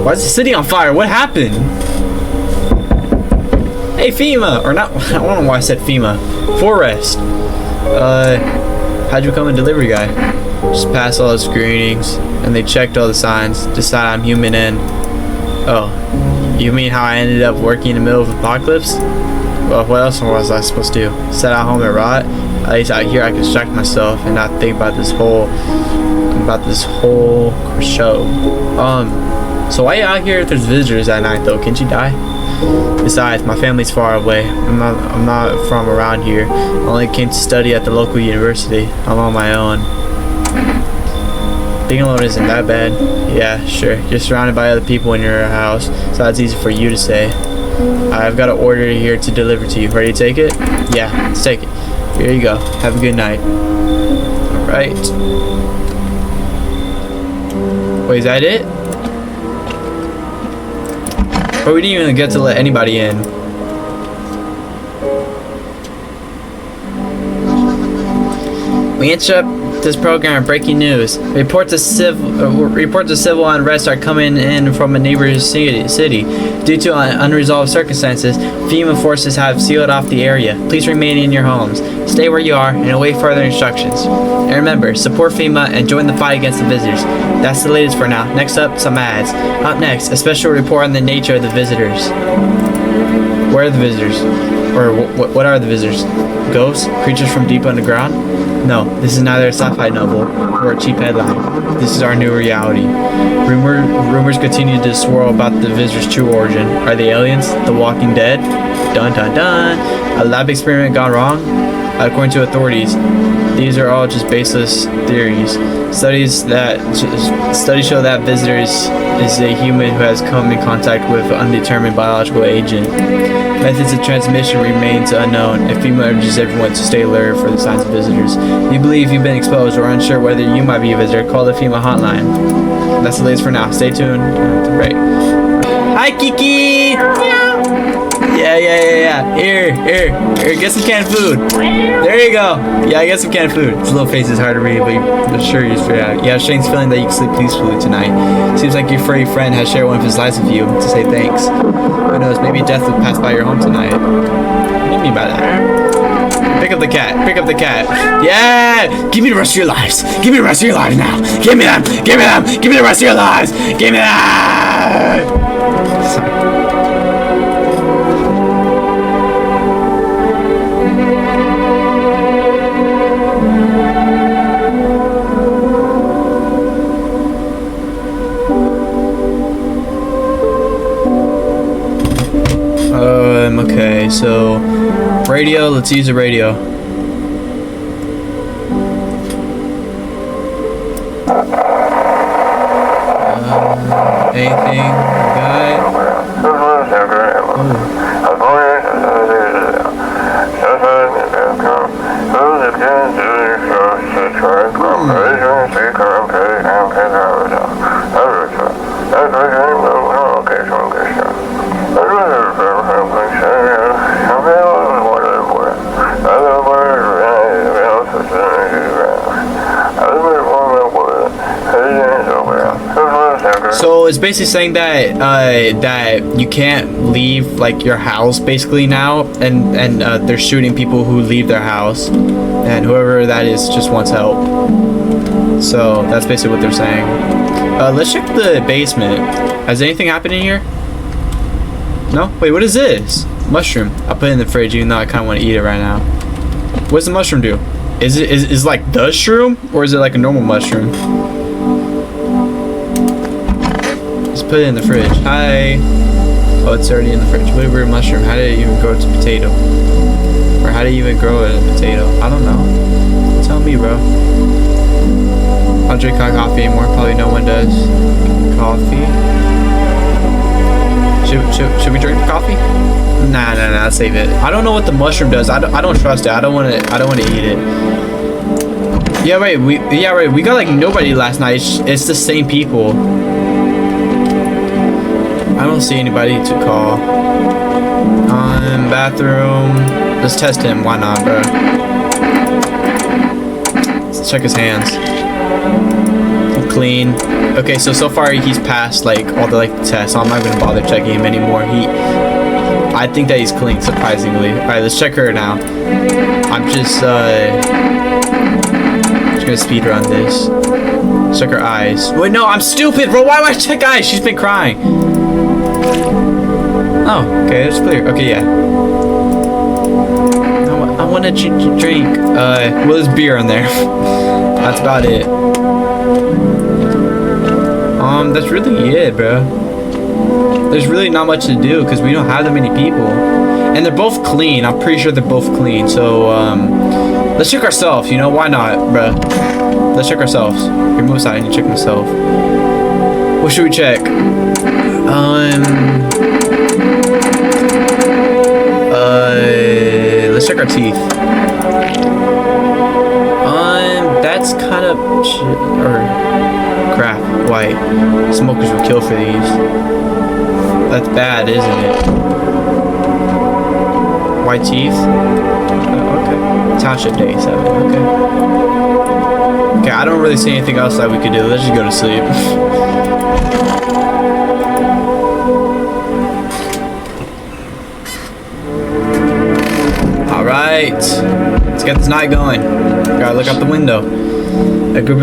Why is the city on fire? What happened? Hey, FEMA! Or not, I don't know why I said FEMA. Forrest. How'd you become a delivery guy? Just passed all the screenings, and they checked all the signs, decided I'm human and... Oh, you mean how I ended up working in the middle of apocalypse? Well, what else was I supposed to do? Sit at home and rot? At least out here I can distract myself and not think about this whole show. So why are you out here if there's visitors at night though? Can't you die? Besides, my family's far away. I'm not from around here. I only came to study at the local university. I'm on my own. Being alone isn't that bad. Yeah, sure. You're surrounded by other people in your house, so that's easy for you to say. I've got an order here to deliver to you. Ready to take it? Yeah, let's take it. Here you go. Have a good night. Alright. Wait, is that it? But we didn't even get to let anybody in. We interrupt this program. Breaking news. Reports of civil unrest are coming in from a neighboring city. Due to unresolved circumstances, FEMA forces have sealed off the area. Please remain in your homes. Stay where you are and await further instructions. And remember, support FEMA and join the fight against the visitors. That's the latest for now. Next up, some ads. Up next, a special report on the nature of the visitors. Where are the visitors? Or what are the visitors? Ghosts? Creatures from deep underground? No, this is neither a sci-fi novel or a cheap headline. This is our new reality. Rumors continue to swirl about the visitors' true origin. Are they aliens? The Walking Dead? Dun dun dun. A lab experiment gone wrong? According to authorities, these are all just baseless theories. Studies show that visitors is a human who has come in contact with an undetermined biological agent. Methods of transmission remains unknown. A female urges everyone to stay alert for the signs of visitors. If you believe you've been exposed or unsure whether you might be a visitor, call the female hotline. That's the latest for now. Stay tuned. Right. Hi, Kiki! Yeah. Here. Get some canned food. There you go. Yeah, I get some canned food. His little face is hard to read, but I'm sure he's figured out. Yeah, Shane's feeling that you can sleep peacefully tonight. Seems like your furry friend has shared one of his lives with you to say thanks. Who knows, maybe death will pass by your home tonight. What do you mean by that? Pick up the cat. Yeah! Give me the rest of your lives. Give me the rest of your lives now. Give me them. Give me the rest of your lives. Give me that. Sorry. Okay, so radio, let's use a radio. Anything? Guy? So it's basically saying that that you can't leave like your house basically now, and they're shooting people who leave their house, and whoever that is just wants help. So that's basically what they're saying. Let's check the basement. Has anything happened in here? No? Wait, what is this? Mushroom. I put it in the fridge even though I kind of want to eat it right now. What does the mushroom do? Is it like the shroom, or is it like a normal mushroom? Just put it in the fridge. Hi. Oh, it's already in the fridge. What a weird mushroom. How did it even grow to potato? Or how did it even grow a potato? I don't know. Tell me, bro. I don't drink coffee anymore. Probably no one does. Coffee. Should we drink coffee? Nah, save it. I don't know what the mushroom does. I don't trust it. I don't want to eat it. Yeah, right. We got like nobody last night. It's the same people. I don't see anybody to call. Bathroom. Let's test him. Why not, bro? Let's check his hands. Clean. Okay, so far he's passed like all the tests, so I'm not gonna bother checking him anymore. I think that he's clean, surprisingly. All right, let's check her now. I'm just gonna speed run this. Check her eyes. Wait, no, I'm stupid, bro. Why do I check eyes? She's been crying. Oh, okay, it's clear. Okay, yeah. I want to drink. Well, there's beer in there. That's about it. That's really it, bro. There's really not much to do because we don't have that many people, and they're both clean. I'm pretty sure they're both clean. So let's check ourselves. You know, why not, bro? Let's check ourselves. Here, move aside. I need to check myself. What should we check? Let's check our teeth. That's kind of crap. White. Smokers would kill for these. That's bad, isn't it? White teeth. Okay. Township day 7. Okay. Okay, I don't really see anything else that we could do. Let's just go to sleep. Alright. Let's get this night going. Gotta look out the window. A group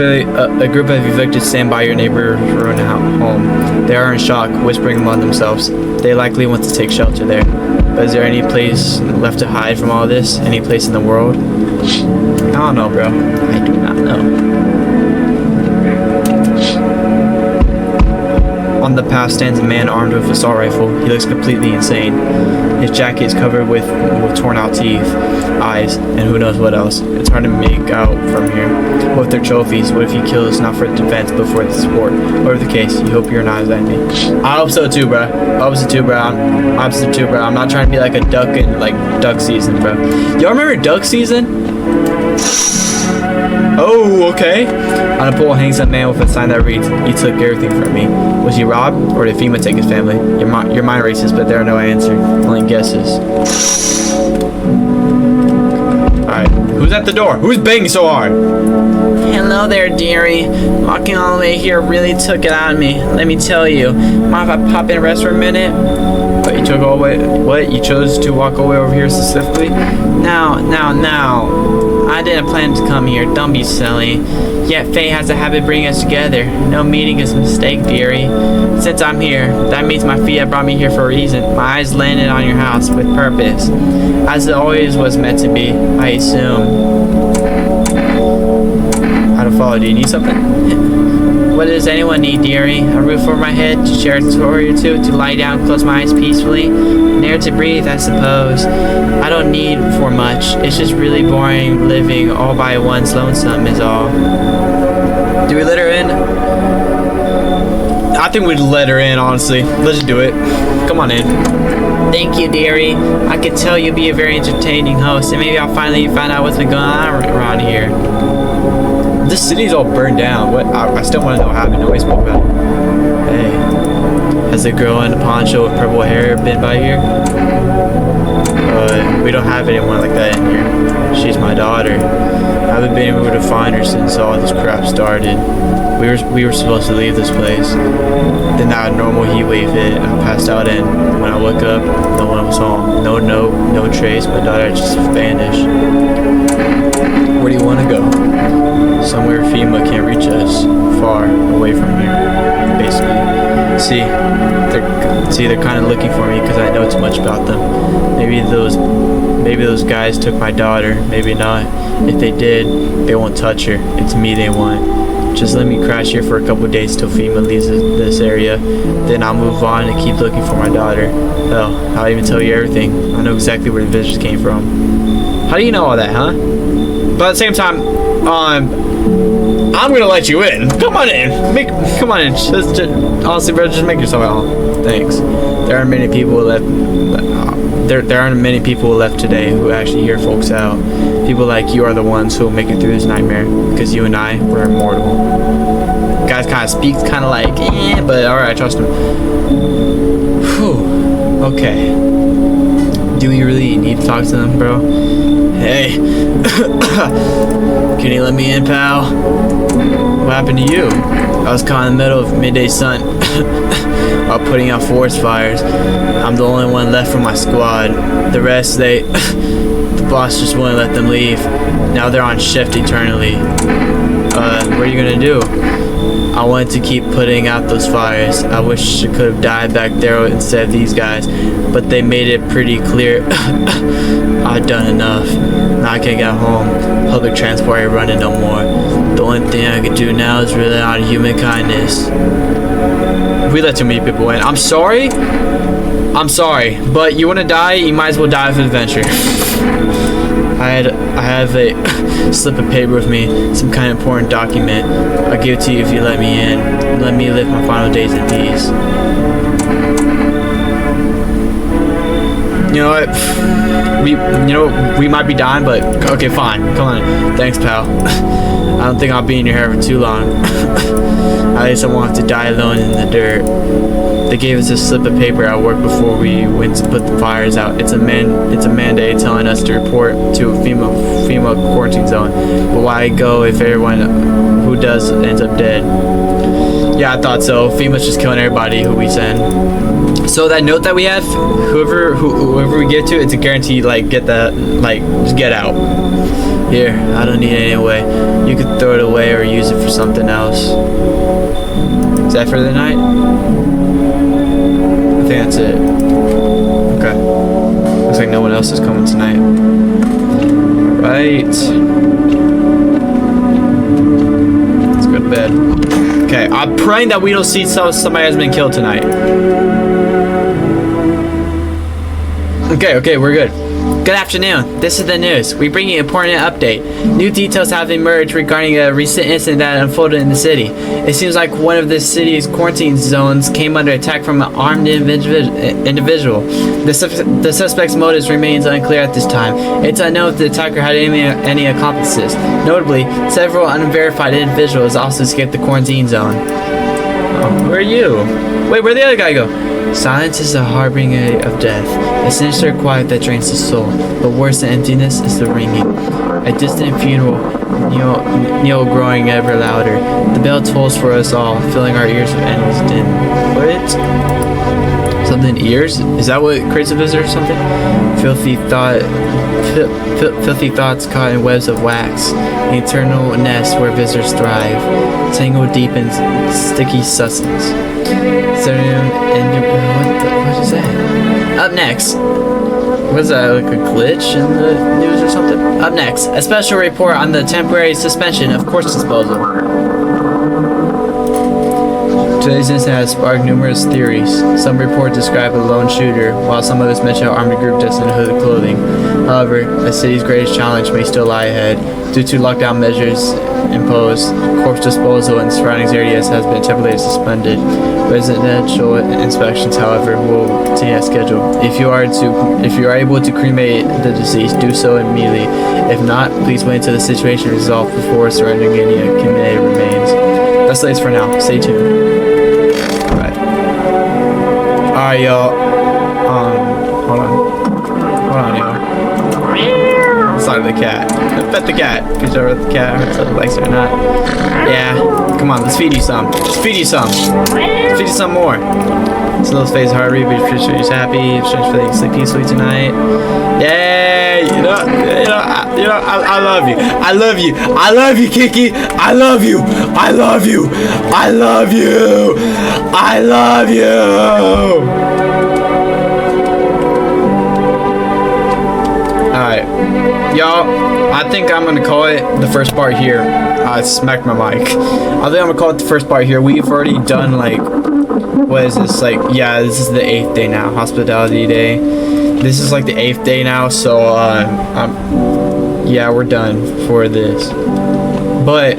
of evicted stand by your neighbor's ruined home. They are in shock, whispering among themselves. They likely want to take shelter there. But is there any place left to hide from all this? Any place in the world? I don't know, bro. I do not know. On the path stands a man armed with an assault rifle. He looks completely insane. His jacket is covered with torn out teeth, eyes, and who knows what else. It's hard to make out from here. What if they're trophies? What if he kills not for defense but for the sport? Whatever the case, you hope you're not his enemy. I hope so too, bro. I hope so too, bro. I'm not trying to be like a duck in like duck season, bro. Y'all remember duck season? Oh, okay. On a pole hangs a man with a sign that reads, "You took everything from me." Was he robbed, or did FEMA take his family? Your mind races, but there are no answers, only guesses. Alright, who's at the door? Who's banging so hard? Hello there, dearie. Walking all the way here really took it out of me. Let me tell you. Mind if I pop in and rest for a minute? But you took all the way. What? You chose to walk all the way over here specifically? Now. I didn't plan to come here. Don't be silly. Yet fate has a habit of bringing us together. No meeting is a mistake, dearie. Since I'm here, that means my feet have brought me here for a reason. My eyes landed on your house with purpose. As it always was meant to be, I assume. How to follow? Do you need something? What does anyone need, dearie? A roof over my head, to share a story or two, to lie down, close my eyes peacefully, and air to breathe, I suppose. I don't need for much. It's just really boring living all by one's lonesome is all. Do we let her in? I think we'd let her in, honestly. Let's do it. Come on in. Thank you, dearie. I could tell you'll be a very entertaining host, and maybe I'll finally find out what's been going on around here. This city's all burned down. What? I still want to know what happened. Nobody spoke about it. Hey, has the girl in the poncho with purple hair been by here? We don't have anyone like that in here. She's my daughter. I haven't been able to find her since all this crap started. We were supposed to leave this place. Then that normal heat wave hit. I passed out, and when I woke up, no one was home. No note, no trace. My daughter just vanished. Where do you want to go? Somewhere FEMA can't reach us, far away from here, basically. They're kind of looking for me because I know too much about them. Maybe those guys took my daughter, maybe not. If they did, they won't touch her. It's me they want. Just let me crash here for a couple days till FEMA leaves this area. Then I'll move on and keep looking for my daughter. Hell, I'll even tell you everything. I know exactly where the visitors came from. How do you know all that, huh? But at the same time, I'm gonna let you in. Come on in. Come on in. Just honestly, bro, just make yourself at home. Thanks. There aren't many people left. There aren't many people left today who actually hear folks out. People like you are the ones who will make it through this nightmare, because you and I were immortal. Guys kind of speaks kind of like, but all right, I trust him. Whew. Okay. Do we really need to talk to them, bro? Hey. Can you let me in, pal? What happened to you? I was caught in the middle of midday sun while putting out forest fires. I'm the only one left from my squad. The rest, the boss just wouldn't let them leave. Now they're on shift eternally. What are you gonna do? I wanted to keep putting out those fires. I wish I could have died back there instead of these guys, but they made it pretty clear I'd done enough. Now I can't get home. Public transport ain't running no more. The only thing I can do now is rely on human kindness. We let too many people in. I'm sorry, but you want to die, you might as well die of an adventure. I have a slip of paper with me, some kind of important document. I'll give it to you if you let me in. Let me live my final days in peace. You know what? We might be dying, but okay, fine. Come on. Thanks, pal. I don't think I'll be in your hair for too long. At least I won't have to die alone in the dirt. They gave us a slip of paper at work before we went to put the fires out. It's a mandate telling us to report to a FEMA quarantine zone. But why go if everyone who does ends up dead? Yeah, I thought so. FEMA's just killing everybody who we send. So that note that we have, whoever we give to, it's a guarantee. Like, get that, like, just get out. Here, I don't need it anyway. You could throw it away or use it for something else. Is that for the night? I think that's it. Okay. Looks like no one else is coming tonight. Right. Let's go to bed. bed. Okay, I'm praying that we don't see somebody has been killed tonight. Okay, we're good. Good afternoon. This is the news. We bring you an important update. New details have emerged regarding a recent incident that unfolded in the city. It seems like one of the city's quarantine zones came under attack from an armed individual. The suspect's motives remains unclear at this time. It's unknown if the attacker had any accomplices. Notably, several unverified individuals also escaped the quarantine zone. Oh, where are you? Wait, where'd the other guy go? Silence is a harbinger of death, a sinister quiet that drains the soul, but worse than emptiness is the ringing. A distant funeral knell growing ever louder. The bell tolls for us all, filling our ears with endless din. What? Something ears? Is that what creates a visitor or something? Filthy thoughts caught in webs of wax, an eternal nest where visitors thrive, tangled deep in sticky sustenance. What is that? Up next. Was that like a glitch in the news or something? Up next, a special report on the temporary suspension of corpse disposal. Today's incident has sparked numerous theories. Some reports describe a lone shooter, while some others mention an armed group dressed in hooded clothing. However, the city's greatest challenge may still lie ahead. Due to lockdown measures imposed, corpse disposal in surrounding areas has been temporarily suspended. Residential inspections, however, will continue as scheduled. If you are able to cremate the deceased, do so immediately. If not, please wait until the situation is resolved before surrendering any cremated remains. That's the latest for now. Stay tuned. Alright, y'all. Hold on, y'all. Sorry, the cat. Pet the cat. Because you're with the cat, whether it likes it or not. Yeah. Come on, let's feed you some. Let's feed you some. Let's feed you some more. It's a little phase of heart rate, but pretty sure he's happy. Strange feeling you sleep peacefully tonight. Yay! I love you. I love you. I love you, Kiki. I love you. I love you. I love you. I love you. Alright, y'all, I think I'm gonna call it the first part here. I smacked my mic. I think I'm gonna call it the first part here. We've already done like, what is this? Like, yeah, this is the 8th day now, hospitality day. This is like the 8th day now, so yeah, we're done for this. But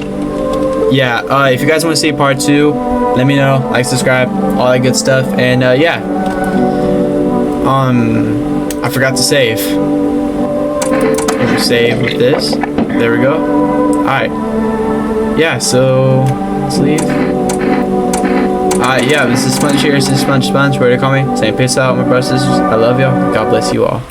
yeah, if you guys want to see part 2, let me know. Like, subscribe, all that good stuff, and yeah. I forgot to save. Save with this. There we go. Alright. Yeah, so let's leave. Yeah, this is Sponge here. This is Sponge. Where to call me? Saying peace out, my brothers and sisters. I love y'all. God bless you all.